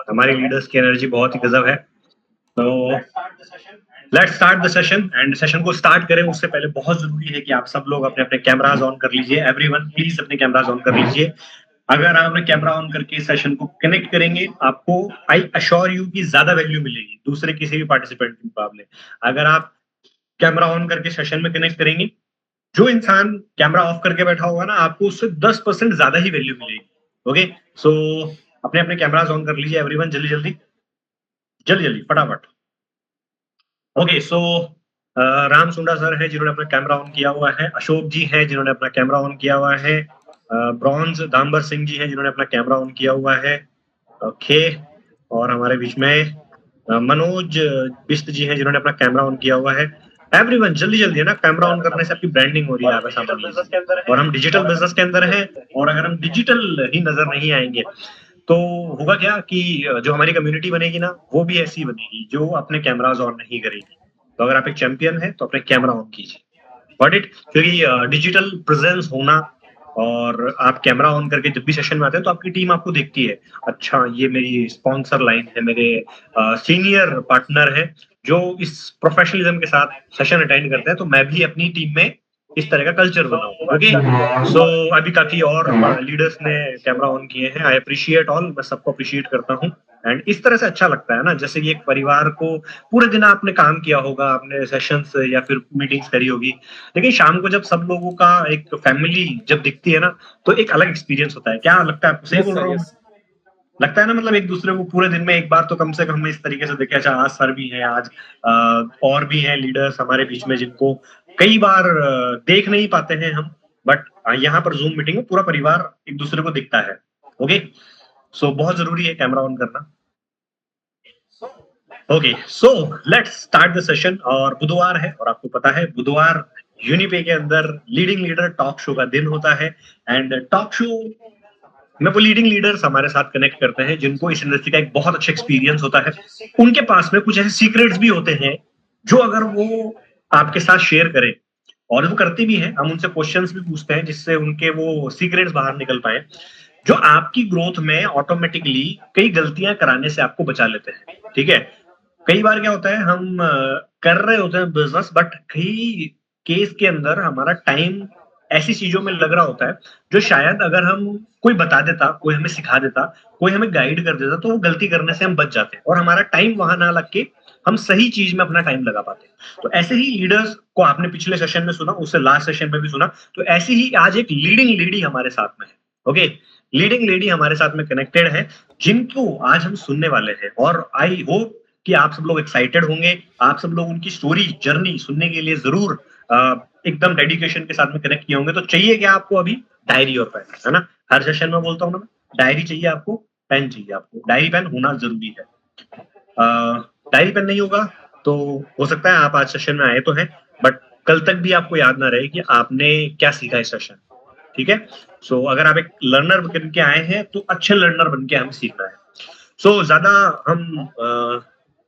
हमारे लीडर्स की एनर्जी बहुत ही गजब है। तो let's start the session and session को स्टार्ट करें उससे पहले बहुत जरूरी है कि आप सब लोग अपने अपने कैमराज ऑन कर लीजिए। एवरीवन प्लीज अपने कैमराज ऑन कर लीजिए। अगर आप अपने कैमरा ऑन करके सेशन को कनेक्ट करेंगे आपको आई अश्योर यू की ज्यादा वैल्यू मिलेगी दूसरे किसी भी पार्टिसिपेंट के मुकाबले। अगर आप कैमरा ऑन करके सेशन में कनेक्ट करेंगे, जो इंसान कैमरा ऑफ करके बैठा होगा ना आपको उससे 10% ज्यादा ही वैल्यू मिलेगी। ओके, सो अपने अपने कैमराज ऑन कर लीजिए एवरीवन, जल्दी जल्दी जल्दी जल्दी फटाफट। ओके, सो राम सुंडा सर है जिन्होंने अपना कैमरा ऑन किया हुआ है, अशोक जी हैं जिन्होंने अपना कैमरा ऑन किया हुआ है, ब्रॉन्ज दाम्बर सिंह जी हैं जिन्होंने अपना कैमरा ऑन किया हुआ है। ओके, और हमारे बीच में मनोज बिष्ट जी हैं जिन्होंने अपना कैमरा ऑन किया हुआ है। एवरीवन जल्दी जल्दी है ना, कैमरा ऑन करने से आपकी ब्रांडिंग हो रही है, आप ऐसा मान लीजिए। और हम डिजिटल बिजनेस के अंदर हैं, और अगर हम डिजिटल ही नजर नहीं आएंगे तो होगा क्या कि जो हमारी कम्युनिटी बनेगी ना वो भी ऐसी बनेगी जो अपने कैमराज ऑन नहीं करेगी। तो अगर आप एक चैंपियन है तो अपने कैमरा ऑन कीजिए, गॉट इट? क्योंकि डिजिटल प्रेजेंस होना और आप कैमरा ऑन करके जब भी सेशन में आते हैं तो आपकी टीम आपको देखती है, अच्छा ये मेरी स्पॉन्सर लाइन है, मेरे सीनियर पार्टनर है जो इस प्रोफेशनलिज्म के साथ सेशन अटेंड करते हैं, तो मैं भी अपनी टीम में इस तरह का कल्चर बनाऊं। ओके, सो अभी काफी और लीडर्स ने कैमरा ऑन किए हैं। आई अप्रिशिएट ऑल, मैं सबको अप्रिशिएट करता हूँ। एंड इस तरह से अच्छा लगता है ना, जैसे कि एक परिवार को पूरे दिन आपने काम किया होगा, आपने सेशंस या फिर मीटिंग्स करी होगी, लेकिन शाम को जब सब लोगों का एक फैमिली जब दिखती है ना तो एक अलग एक्सपीरियंस होता है। क्या लगता है आपको? सही बोल रहा हूँ? लगता है ना, मतलब एक दूसरे को पूरे दिन में एक बार तो कम से कम इस तरीके से देखे, अच्छा आज सर भी हैं, आज और भी हैं लीडर्स हमारे बीच में जिनको कई बार देख नहीं पाते हैं हम, बट यहाँ पर जूम मीटिंग में पूरा परिवार एक दूसरे को दिखता है। ओके, सो बहुत जरूरी है कैमरा ऑन करना। Okay, so let's start the session. और बुधवार है और आपको पता है बुधवार यूनिपे के अंदर लीडिंग लीडर टॉक शो का दिन होता है। एंड टॉक शो में वो लीडिंग लीडर्स हमारे साथ कनेक्ट करते हैं जिनको इस इंडस्ट्री का एक बहुत अच्छा एक्सपीरियंस होता है। उनके पास में कुछ ऐसे सीक्रेट्स भी होते हैं जो अगर वो आपके साथ शेयर करें, और वो करते भी हैं, हम उनसे क्वेश्चंस भी पूछते हैं जिससे उनके वो सीक्रेट्स बाहर निकल पाए, जो आपकी ग्रोथ में ऑटोमेटिकली कई गलतियां कराने से आपको बचा लेते हैं। ठीक है, कई बार क्या होता है, हम कर रहे होते हैं बिजनेस, बट कई केस के अंदर हमारा टाइम ऐसी चीजों में लग रहा होता है जो शायद अगर हम कोई बता देता, कोई हमें सिखा देता, कोई हमें गाइड कर देता, तो वो गलती करने से हम बच जाते हैं और हमारा टाइम वहां ना लग के हम सही चीज में अपना टाइम लगा पाते हैं। तो ऐसे ही लीडर्स को आपने पिछले सेशन में सुना, उससे लास्ट सेशन में भी सुना, तो ऐसी ही आज एक लीडिंग लेडी हमारे साथ में है। ओके, लीडिंग लेडी हमारे साथ में कनेक्टेड है जिनको आज हम सुनने वाले हैं, और आई होप कि आप सब लोग एक्साइटेड होंगे, आप सब लोग उनकी स्टोरी जर्नी सुनने के लिए जरूर एकदम डेडिकेशन के साथ में कनेक्ट किए होंगे। तो चाहिए क्या आपको अभी? डायरी और पेन, है ना? हर सेशन में बोलता हूँ ना, डायरी चाहिए आपको, पेन चाहिए आपको, डायरी पेन होना जरूरी है। डायरी पेन नहीं होगा तो हो सकता है आप आज सेशन में आए तो हैं, बट कल तक भी आपको याद ना रहे कि आपने क्या सीखा इस सेशन। ठीक है, सो अगर आप एक लर्नर बन के आए हैं तो अच्छे लर्नर बन के हमें सीखना है। सो ज्यादा हम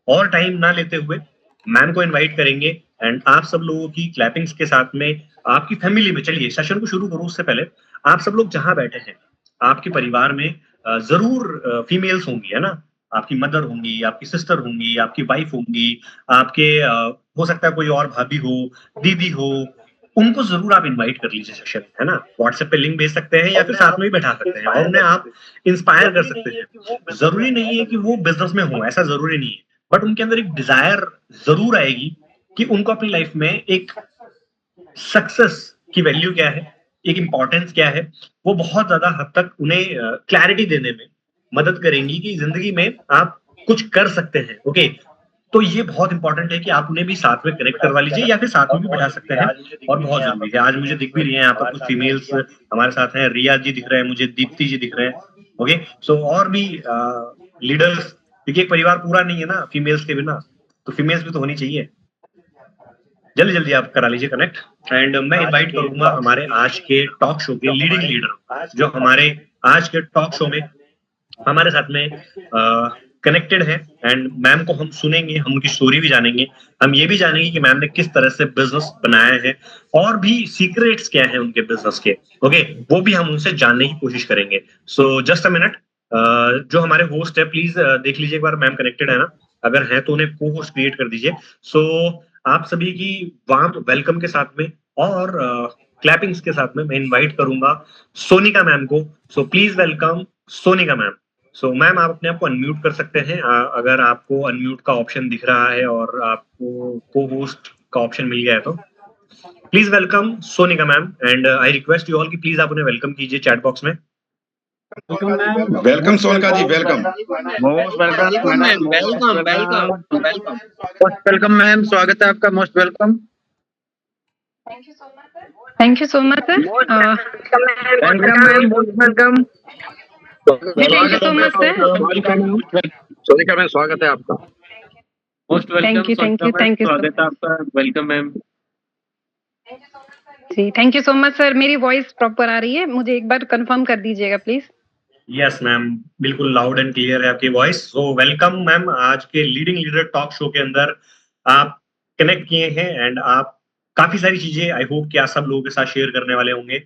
और टाइम ना लेते हुए मैम को इनवाइट करेंगे, एंड आप सब लोगों की क्लैपिंग्स के साथ में आपकी फैमिली में, चलिए सेशन को शुरू करो उससे पहले आप सब लोग जहां बैठे हैं आपके परिवार में जरूर फीमेल्स होंगी, है ना? आपकी मदर होंगी, आपकी सिस्टर होंगी, आपकी वाइफ होंगी, आपके हो सकता है कोई और भाभी हो, दीदी हो, उनको जरूर आप इनवाइट कर लीजिए सेशन, है ना? व्हाट्सएप पे लिंक भेज सकते हैं या फिर साथ में भी बैठा सकते हैं और उन्हें आप इंस्पायर कर सकते हैं। जरूरी नहीं है कि वो बिजनेस में हो, ऐसा जरूरी नहीं है, बट उनके अंदर एक डिजायर जरूर आएगी कि उनको अपनी लाइफ में एक सक्सेस की वैल्यू क्या है, एक इंपॉर्टेंस क्या है, वो बहुत ज्यादा हद तक उन्हें क्लैरिटी देने में मदद करेंगी कि जिंदगी में आप कुछ कर सकते हैं। ओके, तो ये बहुत इंपॉर्टेंट है कि आप उन्हें भी साथ में कनेक्ट करवा लीजिए या फिर साथ में भी बैठा सकते हैं, और बहुत जरूरी है। आज मुझे दिख भी रही है यहाँ पर कुछ फीमेल्स हमारे साथ हैं, रिया जी दिख रहे हैं मुझे, दीप्ति जी दिख रहे हैं। ओके, सो और भी लीडर्स, क्योंकि एक परिवार पूरा नहीं है ना फीमेल्स के बिना, तो फीमेल्स भी तो होनी चाहिए। जल्दी जल्दी आप करा लीजिए कनेक्ट, एंड मैं इनवाइट करूंगा हमारे आज के टॉक शो के लीडिंग लीडर, जो हमारे आज के टॉक शो में हमारे साथ में कनेक्टेड है। एंड मैम को हम सुनेंगे, हम उनकी स्टोरी भी जानेंगे, हम ये भी जानेंगे कि मैम ने किस तरह से बिजनेस बनाया है और भी सीक्रेट्स क्या है उनके बिजनेस के। ओके, वो भी हम उनसे जानने की कोशिश करेंगे। सो जस्ट अ मिनट, जो हमारे होस्ट है प्लीज देख लीजिए एक बार मैम कनेक्टेड है ना, अगर है तो उन्हें को होस्ट क्रिएट कर दीजिए। सो आप सभी की वार्म वेलकम के साथ में और क्लैपिंग्स के साथ में मैं इनवाइट करूंगा सोनिका मैम को। So please welcome Sonika ma'am. So ma'am आप अपने आप को अनम्यूट कर सकते हैं, अगर आपको अनम्यूट का ऑप्शन दिख रहा है और आपको को होस्ट का ऑप्शन मिल गया है तो please welcome Sonika ma'am and I request you all कि प्लीज आप उन्हें वेलकम कीजिए चैट बॉक्स में। Welcome Sonika ji, welcome. Most welcome ma'am, welcome welcome welcome most welcome ma'am, स्वागत है आपका, most welcome. Thank you so much sir. Welcome ma'am, most welcome. जी thank you so much sir. Sonika ma'am, स्वागत है आपका। Most welcome. Thank you स्वागत है आपका, वेलकम मैम। जी thank you so much sir. मेरी वॉइस प्रॉपर आ रही है, मुझे एक बार कंफर्म कर दीजिएगा प्लीज। यस मैम, बिल्कुल लाउड एंड क्लियर है आपकी वॉइस। सो वेलकम मैम, आज के लीडिंग लीडर टॉक शो के अंदर आप कनेक्ट किए हैं एंड आप काफी सारी चीजें आई होप कि आप सब लोगों के साथ शेयर करने वाले होंगे।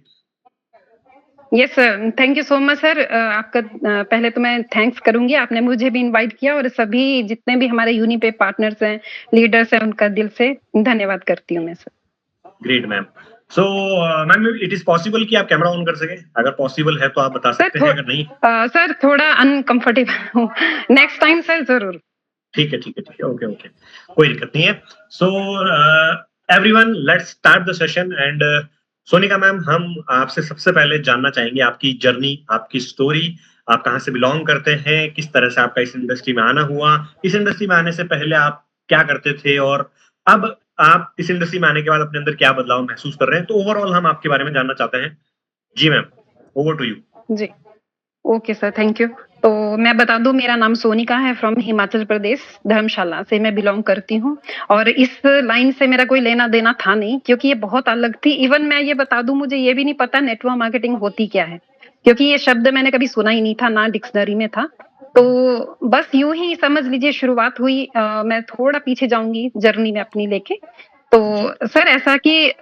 Yes sir, thank you so much sir. आपका पहले तो मैं थैंक्स करूंगी, आपने मुझे भी इनवाइट किया और सभी जितने भी हमारे यूनिपे पार्टनर्स हैं, लीडर्स हैं, उनका दिल से धन्यवाद करती हूँ मैं sir. Great ma'am. So ma'am it is possible कि आप कैमरा ऑन कर सके, अगर पॉसिबल है तो आप बता सकते हैं, अगर नहीं सर थोड़ा अनकंफर्टेबल हूँ, नेक्स्ट टाइम सर जरूर। ठीक है ओके ओके, कोई दिक्कत नहीं है। So everyone let's start the session and Sonika ma'am, हम आपसे सबसे पहले जानना चाहेंगे आपकी जर्नी, आपकी स्टोरी, आप कहाँ से बिलोंग करते हैं, किस तरह से आपका इस इंडस्ट्री में आना हुआ, इस इंडस्ट्री में आने से पहले आप क्या करते थे और अब आप इस इंडस्ट्री में आने के बाद अपने अंदर क्या बदलाव महसूस कर रहे हैं। तो ओवरऑल हम आपके बारे में जानना चाहते हैं। जी मैम, ओवर टू यू। जी ओके सर, थैंक यू। तो मैं बता दूं, मेरा नाम सोनिका है, फ्रॉम हिमाचल प्रदेश, धर्मशाला से मैं बिलोंग करती हूँ। और इस लाइन से मेरा कोई लेना देना था नहीं, क्योंकि ये बहुत अलग थी। इवन मैं ये बता दूं, मुझे ये भी नहीं पता नेटवर्क मार्केटिंग होती क्या है, क्योंकि ये शब्द मैंने कभी सुना ही नहीं था, ना डिक्शनरी में था। तो बस यूं ही समझ लीजिए शुरुआत हुई। मैं थोड़ा पीछे जाऊंगी जर्नी में अपनी लेके। तो सर ऐसा कि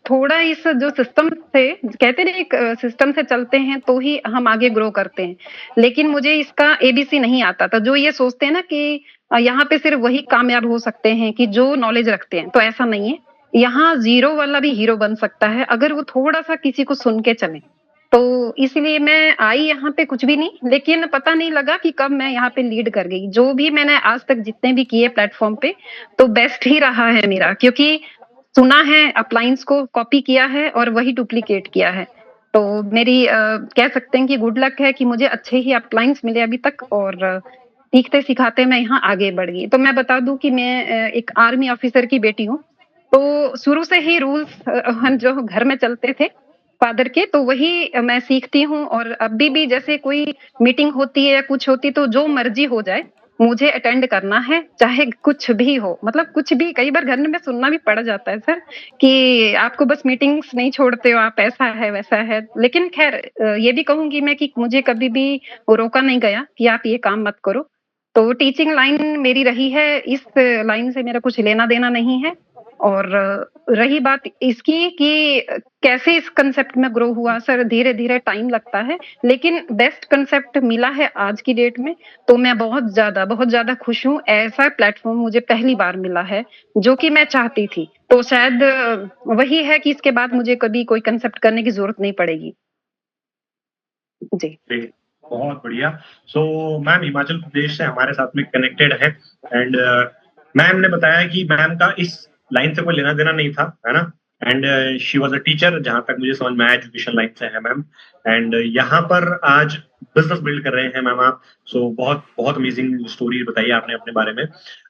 थोड़ा इस जो सिस्टम से कहते हैं, एक सिस्टम से चलते हैं तो ही हम आगे ग्रो करते हैं, लेकिन मुझे इसका एबीसी नहीं आता था। जो ये सोचते हैं ना कि यहाँ पे सिर्फ वही कामयाब हो सकते हैं कि जो नॉलेज रखते हैं, तो ऐसा नहीं है। यहाँ जीरो वाला भी हीरो बन सकता है अगर वो थोड़ा सा किसी को सुन के चले। तो इसलिए मैं आई यहाँ पे कुछ भी नहीं, लेकिन पता नहीं लगा कि कब मैं यहाँ पे लीड कर गई। जो भी मैंने आज तक जितने भी किए प्लेटफॉर्म पे, तो बेस्ट ही रहा है मेरा, क्योंकि सुना है, अपलाइंस को कॉपी किया है और वही डुप्लीकेट किया है। तो मेरी कह सकते हैं कि गुड लक है कि मुझे अच्छे ही अपलाइंस मिले अभी तक, और सीखते सिखाते मैं यहाँ आगे बढ़ गई। तो मैं बता दूं कि मैं एक आर्मी ऑफिसर की बेटी हूँ। तो शुरू से ही रूल्स जो घर में चलते थे फादर के, तो वही मैं सीखती हूँ। और अभी भी जैसे कोई मीटिंग होती है या कुछ होती, तो जो मर्जी हो जाए मुझे अटेंड करना है, चाहे कुछ भी हो। मतलब कुछ भी, कई बार घर में सुनना भी पड़ जाता है सर कि आपको बस मीटिंग्स नहीं छोड़ते हो आप, ऐसा है वैसा है। लेकिन खैर ये भी कहूंगी मैं कि मुझे कभी भी रोका नहीं गया कि आप ये काम मत करो। तो टीचिंग लाइन मेरी रही है, इस लाइन से मेरा कुछ लेना देना नहीं है। और रही बात इसकी कि कैसे इस कंसेप्ट में ग्रो हुआ, सर धीरे धीरे टाइम लगता है, लेकिन बेस्ट कंसेप्ट मिला है आज की डेट में। तो मैं बहुत ज्यादा खुश हूँ। ऐसा प्लेटफॉर्म मुझे पहली बार मिला है जो कि मैं चाहती थी। तो शायद वही है कि इसके बाद मुझे कभी कोई कंसेप्ट करने की जरूरत नहीं पड़ेगी। जी बहुत बढ़िया। सो मैम हिमाचल प्रदेश से हमारे साथ में कनेक्टेड है एंड मैम ने बताया कि मैम का इस लाइन से कोई लेना देना नहीं था, है ना। And she was a teacher, जहां तक मुझे समझ में आया एजुकेशन लाइन से है मैम। एंड यहाँ पर आज बिजनेस बिल्ड कर रहे हैं मैम आप। सो बहुत बहुत अमेजिंग स्टोरी बताई आपने अपने बारे में।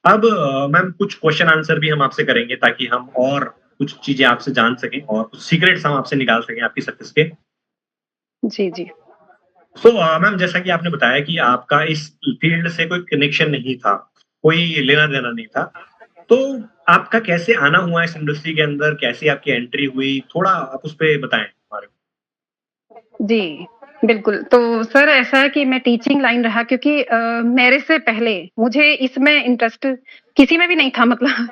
अब मैम कुछ क्वेश्चन आंसर भी हम आपसे करेंगे ताकि हम और कुछ चीजें आपसे जान सकें और कुछ सीक्रेट्स हम आपसे निकाल सकें आपकी सक्सेस के। जी सो मैम जैसा कि आपने बताया कि आपका इस फील्ड से कोई कनेक्शन नहीं था, कोई लेना देना नहीं था, तो आपका कैसे आना हुआ इस इंडस्ट्री के अंदर, कैसे आपकी एंट्री हुई, थोड़ा आप उस पे बताएं हमारे को। जी बिल्कुल, तो सर ऐसा है कि मैं टीचिंग लाइन रहा क्योंकि मेरे से पहले मुझे इसमें इंटरेस्ट किसी में भी नहीं था मतलब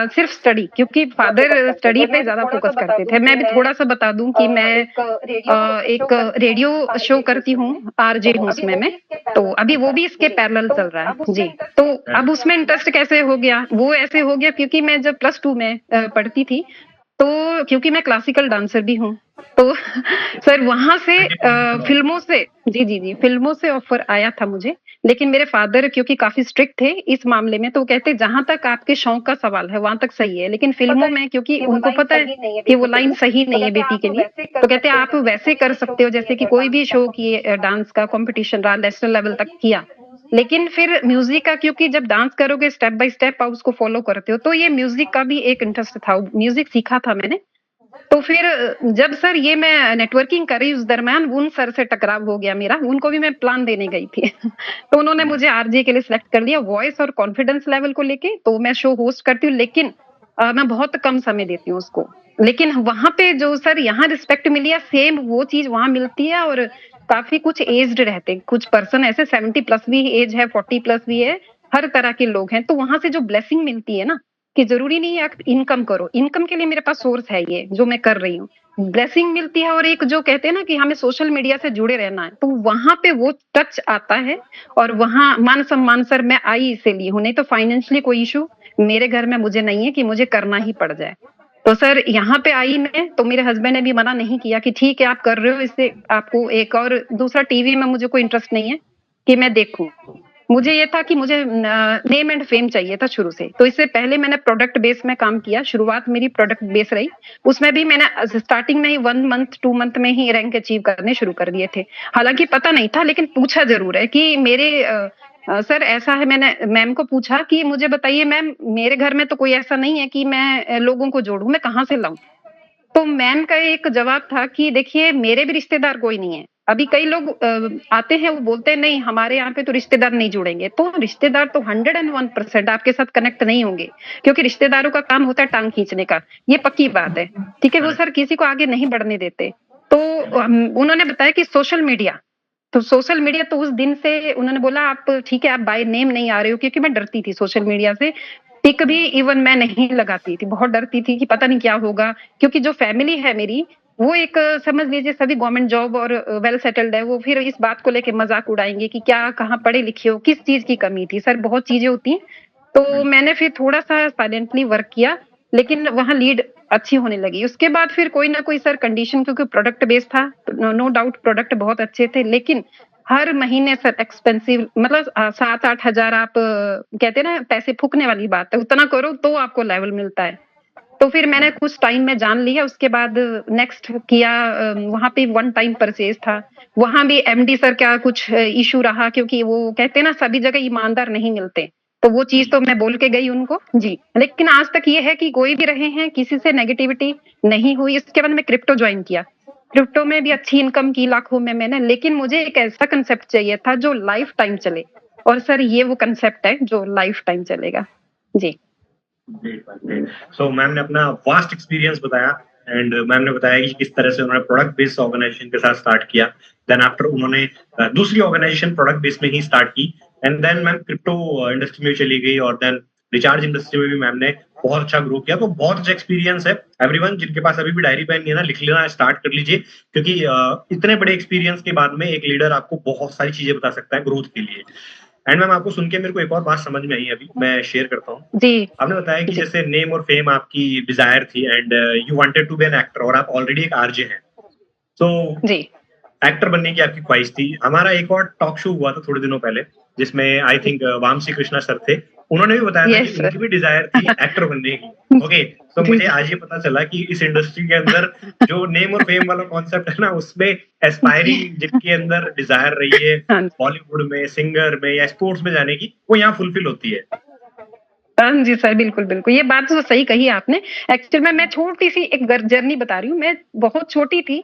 सिर्फ स्टडी क्योंकि फादर स्टडी पे ज़्यादा फोकस करते थे। मैं भी थोड़ा-सा बता दूँ कि मैं एक रेडियो शो करती हूँ, आरजे हूँ उसमें मैं, तो अभी वो भी इसके पैरेलल चल रहा है। जी, तो अब उसमें इंटरेस्ट कैसे हो गया? वो ऐसे हो गया क्योंकि मैं जब प्लस 2 में पढ़ती थी, तो क्योंकि मैं क्लासिकल डांसर भी हूँ, तो सर वहाँ से फ़िल्मों से जी, फ़िल्मों से ऑफ़र आया था मुझे, लेकिन मेरे फ़ादर क्योंकि काफ़ी स्ट्रिक्ट थे इस मामले में, तो वो कहते जहाँ तक आपके शौक का सवाल है, वहाँ तक सही है, लेकिन फ़िल्मों में क्योंकि उनको पता है कि वो लाइन सही नहीं है बेटी के लिए, तो कहते हैं आप वैसे कर सकते हो जैसे कि कोई भी शो किए डांस का कॉम्पिटिशन रहा, नेशनल लेवल तक किया। लेकिन फिर म्यूज़िक का क्योंकि जब डांस करोगे स्टेप बाय स्टेप आप उसको फ़ॉलो करते हो, तो ये म्यूज़िक का भी एक इंटरेस्ट था, म्यूज़िक सीखा था मैंने। तो फिर जब सर ये मैं नेटवर्किंग कर रही उस दरमियान उन सर से टकराव हो गया मेरा, उनको भी मैं प्लान देने गई थी। तो उन्होंने मुझे आरजे के लिए सिलेक्ट कर लिया वॉइस और कॉन्फिडेंस लेवल को लेके, तो मैं शो होस्ट करती हूँ लेकिन मैं बहुत कम समय देती हूँ उसको। लेकिन वहाँ पे जो सर यहाँ रिस्पेक्ट मिली है सेम वो चीज़ वहाँ मिलती है और काफ़ी कुछ एज्ड रहते हैं, कुछ पर्सन ऐसे 70 प्लस भी एज है, 40 प्लस भी है, हर तरह के लोग हैं। तो वहाँ से जो ब्लेसिंग मिलती है ना, कि ज़रूरी नहीं है आप इनकम करो, इनकम के लिए मेरे पास सोर्स है ये, जो मैं कर रही हूँ। ब्लेसिंग मिलती है और एक जो कहते हैं ना कि हमें सोशल मीडिया से जुड़े रहना है, तो वहाँ पे वो टच आता है और वहाँ मान-सम्मान सर मैं आई इसीलिए हूँ, नहीं तो फाइनेंशियली कोई इश्यू मेरे घर में मुझे नहीं है कि मुझे करना ही पड़ जाए। तो सर यहाँ पे आई मैं, तो मेरे हस्बैंड ने भी मना नहीं किया कि ठीक है आप कर रहे हो इससे आपको एक और दूसरा टीवी में मुझे कोई इंटरेस्ट नहीं है कि मैं देखूँ। मुझे ये था कि मुझे नेम एंड फेम चाहिए था शुरू से। तो इससे पहले मैंने प्रोडक्ट बेस में काम किया, शुरुआत मेरी प्रोडक्ट बेस रही। उसमें भी मैंने स्टार्टिंग में ही 1 मंथ, 2 मंथ में ही रैंक अचीव करने शुरू कर दिए थे। हालाँकि पता नहीं था लेकिन पूछा ज़रूर है कि मेरे सर ऐसा है मैंने मैम को पूछा कि मुझे बताइए मैम मेरे घर में तो कोई ऐसा नहीं है कि मैं लोगों को जोड़ूँ, मैं कहाँ से लाऊँ? तो मैम का एक जवाब था कि देखिए मेरे भी रिश्तेदार कोई नहीं है। अभी कई लोग आते हैं वो बोलते हैं नहीं हमारे यहाँ पे तो रिश्तेदार नहीं जुड़ेंगे। तो रिश्तेदार तो 101% आपके साथ कनेक्ट नहीं होंगे क्योंकि रिश्तेदारों का काम होता है टाँग खींचने का। ये पक्की बात है। ठीक है? वो सर किसी को आगे नहीं बढ़ने देते। तो उन्होंने बताया कि सोशल मीडिया तो उस दिन से उन्होंने बोला आप ठीक है आप बाय नेम नहीं आ रहे हो क्योंकि मैं डरती थी सोशल मीडिया से। पिक भी इवन मैं नहीं लगाती थी, बहुत डरती थी कि पता नहीं क्या होगा क्योंकि जो फैमिली है मेरी वो एक समझ लीजिए सभी गवर्नमेंट जॉब और वेल सेटल्ड है, वो फिर इस बात को लेके मज़ाक उड़ाएँगे कि क्या कहाँ पढ़े लिखे हो, किस चीज़ की कमी थी? सर बहुत चीज़ें होती हैं। तो मैंने फिर थोड़ा-सा साइलेंटली वर्क किया, लेकिन वहाँ लीड अच्छी होने लगी। उसके बाद फिर कोई ना कोई सर कंडीशन क्योंकि प्रोडक्ट बेस्ड था, नो डाउट प्रोडक्ट बहुत अच्छे थे, लेकिन हर महीने सर एक्सपेंसिव मतलब 7-8 हज़ार आप कहते हैं ना पैसे फूँकने वाली बात है, उतना करो तो आपको लेवल मिलता है। तो फिर मैंने कुछ टाइम में जान लिया, उसके बाद नेक्स्ट किया वहाँ पे वन टाइम परचेज़ था। वहाँ भी एमडी सर का कुछ इश्यू रहा क्योंकि वो कहते हैं ना सभी जगह ईमानदार नहीं मिलते। तो वो चीज़ तो मैं बोल के गई उनको जी। लेकिन आज तक ये है कि कोई भी रहे हैं, किसी से नेगेटिविटी नहीं हुई। इसके बाद मैं क्रिप्टो जॉइन किया। क्रिप्टो में भी अच्छी इनकम की लाखों में मैंने, लेकिन मुझे एक ऐसा कांसेप्ट चाहिए था जो लाइफ टाइम चले और सर ये वो कांसेप्ट है जो लाइफ टाइम चलेगा। जी। सो मैम ने अपना वास्ट एक्सपीरियंस बताया एंड मैम ने बताया कि किस तरह से उन्होंने प्रोडक्ट बेस्ड ऑर्गेनाइजेशन के साथ स्टार्ट किया, देन आफ्टर उन्होंने दूसरी ऑर्गेनाइजेशन प्रोडक्ट बेस में ही स्टार्ट की and then ma'am crypto industry में चली गई और देन रिचार्ज इंडस्ट्री में भी मैम ने बहुत अच्छा ग्रो किया। तो बहुत अच्छा एक्सपीरियंस है। एवरीवन जिनके पास अभी भी डायरी पेन नहीं है ना, लिख लेना स्टार्ट कर लीजिए क्योंकि इतने बड़े एक्सपीरियंस के बाद में एक लीडर आपको बहुत सारी चीजें बता सकता है ग्रोथ के लिए। एंड मैम आपको सुन के मेरे को एक और बात समझ में आई, अभी मैं शेयर करता हूँ। जी। आपने बताया कि जी। जैसे नेम और फेम आपकी डिजायर थी and you wanted to be an actor और आप ऑलरेडी एक आरजे हैं, तो जी। एक्टर बनने की आपकी ख्वाहिश थी। हमारा एक और टॉक शो हुआ था थोड़े दिनों पहले जिसमें I think Vamsi Krishna sir थे, उन्होंने भी बताया था यस कि सर। उनकी भी डिजायर थी एक्टर बनने की। ओके, तो जी, मुझे जी। आज ये पता चला कि इस इंडस्ट्री के अंदर जो नेम और फेम वाला कॉन्सेप्ट है ना, उसमें एस्पायरिंग जिनके अंदर डिजायर रही है हाँ जी। बॉलीवुड में, सिंगर में या स्पोर्ट्स में जाने की, वो यहाँ फुलफिल होती है। हाँ जी सर, बिल्कुल, बिल्कुल। ये बात तो सही कही आपने। एक्चुअल में मैं छोटी-सी एक गर जर्नी बता रही हूँ। मैं बहुत छोटी थी,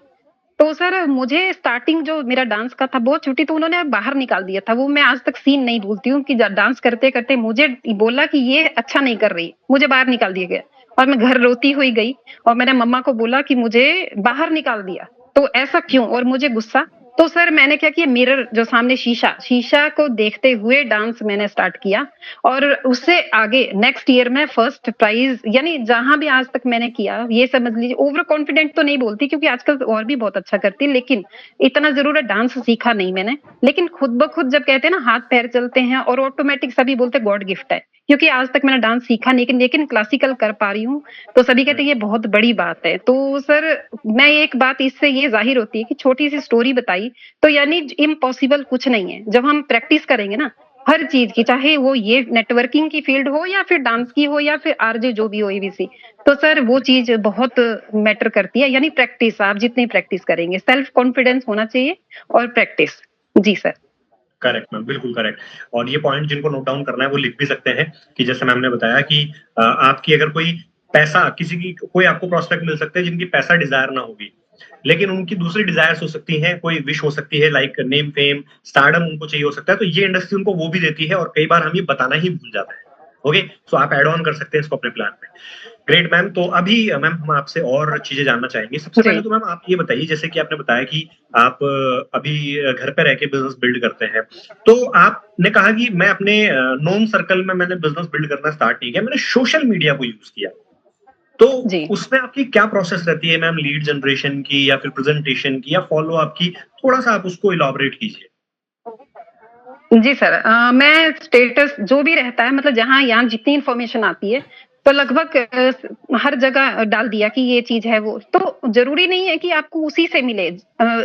तो सर मुझे स्टार्टिंग जो मेरा डांस का था बहुत छोटी, तो उन्होंने बाहर निकाल दिया था। वो मैं आज तक सीन नहीं भूलती हूँ कि ज डांस करते-करते मुझे बोला कि ये अच्छा नहीं कर रही, मुझे बाहर निकाल दिया गया और मैं घर रोती हुई गई और मैंने मम्मा को बोला कि मुझे बाहर निकाल दिया, तो ऐसा क्यों? और मुझे गुस्सा। तो सर मैंने क्या किया, मिरर जो सामने शीशा को देखते हुए डांस मैंने स्टार्ट किया और उससे आगे नेक्स्ट ईयर में फर्स्ट प्राइज, यानी जहां भी आज तक मैंने किया, ये समझ लीजिए ओवर कॉन्फिडेंट तो नहीं बोलती क्योंकि आजकल और भी बहुत अच्छा करती है, लेकिन इतना जरूर है, डांस सीखा नहीं मैंने, लेकिन खुद ब खुद जब कहते हैं ना हाथ पैर चलते हैं और ऑटोमेटिक सभी बोलते हैं गॉड गिफ्ट है, क्योंकि आज तक मैंने डांस सीखा नहीं, लेकिन क्लासिकल कर पा रही हूँ, तो सभी कहते हैं ये बहुत बड़ी बात है। तो सर मैं एक बात इससे ये जाहिर होती है कि छोटी सी स्टोरी बताई तो यानी इम्पॉसिबल कुछ नहीं है। जब हम प्रैक्टिस करेंगे ना हर चीज की, चाहे वो ये नेटवर्किंग की फील्ड हो या फिर डांस की हो या फिर आरजे जो भी हो, एबीसी, तो सर वो चीज बहुत मैटर करती है। यानी प्रैक्टिस, आप जितनी प्रैक्टिस करेंगे, सेल्फ कॉन्फिडेंस होना चाहिए और प्रैक्टिस। जी सर। करेक्ट मैम, बिल्कुल करेक्ट। और ये पॉइंट जिनको नोट डाउन करना है वो लिख भी सकते हैं कि जैसे मैम ने बताया कि आपकी अगर कोई पैसा, किसी की कोई आपको प्रोस्पेक्ट मिल सकते हैं जिनकी पैसा डिजायर ना होगी, लेकिन उनकी दूसरी डिजायर्स हो सकती हैं, कोई विश हो सकती है, लाइक नेम फेम स्टारडम उनको चाहिए हो सकता है, तो ये इंडस्ट्री उनको वो भी देती है और कई बार हम ये बताना ही भूल जाते हैं। ओके, सो आप एड ऑन कर सकते हैं इसको अपने प्लान में। Great ma'am. तो अभी मैम हम आपसे और चीजें जानना चाहेंगे। सबसे जी। पहले तो मैम आप ये बताइए, जैसे कि आपने बताया कि आप अभी घर पे रह के बिजनेस बिल्ड करते हैं, तो आपने कहा कि मैं अपने नोन सर्कल में मैंने बिजनेस बिल्ड करना स्टार्ट नहीं किया, मैंने सोशल मीडिया को यूज किया, तो जी। उसमें आपकी क्या प्रोसेस रहती है मैम, लीड जनरेशन की या फिर प्रेजेंटेशन की या फॉलो अप की? थोड़ा सा आप उसको इलॉबरेट कीजिए। जी सर, मैं स्टेटस जो भी रहता है, मतलब जहाँ यहाँ जितनी इन्फॉर्मेशन आती है तो लगभग हर जगह डाल दिया कि ये चीज है वो, तो जरूरी नहीं है कि आपको उसी से मिले।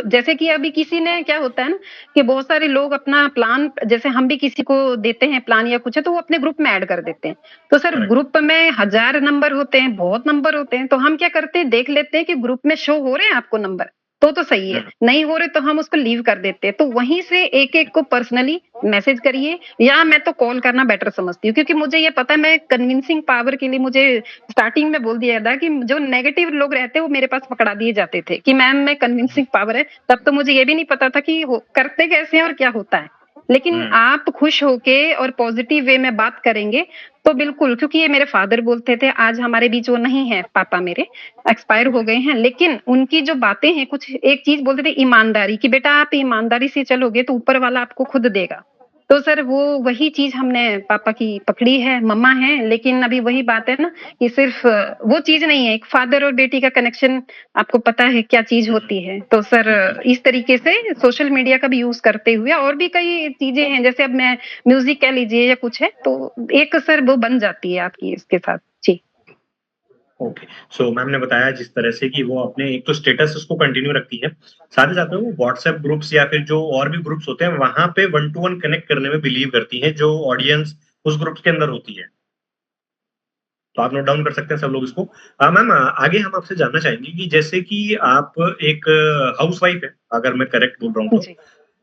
जैसे कि अभी किसी ने, क्या होता है ना कि बहुत सारे लोग अपना प्लान, जैसे हम भी किसी को देते हैं प्लान या कुछ है तो वो अपने ग्रुप में ऐड कर देते हैं। तो सर Correct. ग्रुप में 1000 नंबर होते हैं, बहुत नंबर होते हैं, तो हम क्या करते हैं, देख लेते हैं कि ग्रुप में शो हो रहे हैं आपको नंबर, तो सही है, नहीं हो रहे तो हम उसको लीव कर देते हैं। तो वहीं से एक एक को पर्सनली मैसेज करिए, या मैं तो कॉल करना बेटर समझती हूँ, क्योंकि मुझे ये पता है, मैं कन्विंसिंग पावर के लिए, मुझे स्टार्टिंग में बोल दिया था कि जो नेगेटिव लोग रहते हैं वो मेरे पास पकड़ा दिए जाते थे कि मैम मैं कन्विंसिंग पावर है, तब तो मुझे ये भी नहीं पता था कि करते कैसे हैं और क्या होता है। लेकिन आप खुश होके और पॉजिटिव वे में बात करेंगे तो बिल्कुल, क्योंकि ये मेरे फादर बोलते थे, आज हमारे बीच वो नहीं है, पापा मेरे एक्सपायर हो गए हैं, लेकिन उनकी जो बातें हैं, कुछ एक चीज बोलते थे, ईमानदारी की, बेटा आप ईमानदारी से चलोगे तो ऊपर वाला आपको खुद देगा। तो सर वो वही चीज हमने पापा की पकड़ी है, मम्मा है, लेकिन अभी वही बात है ना कि सिर्फ वो चीज नहीं है, एक फादर और बेटी का कनेक्शन आपको पता है क्या चीज होती है। तो सर इस तरीके से सोशल मीडिया का भी यूज करते हुए और भी कई चीजें हैं, जैसे अब मैं म्यूजिक कह लीजिए या कुछ है, तो एक सर वो बन जाती है आपकी इसके साथ। जी। ओके, सो मैम ने बताया जिस तरह से कि वो अपने एक तो स्टेटस उसको कंटिन्यू रखती है, साथ ही साथ में वो व्हाट्सएप ग्रुप्स या फिर जो और भी ग्रुप्स होते हैं वहां पे 1 to 1 कनेक्ट करने में बिलीव करती है, जो ऑडियंस उस ग्रुप्स के अंदर होती है। तो आप नोट डाउन कर सकते हैं सब लोग इसको। मैम आगे हम आपसे जानना चाहेंगे कि जैसे कि आप एक हाउसवाइफ है, अगर मैं करेक्ट बोल रहा हूँ तो जी।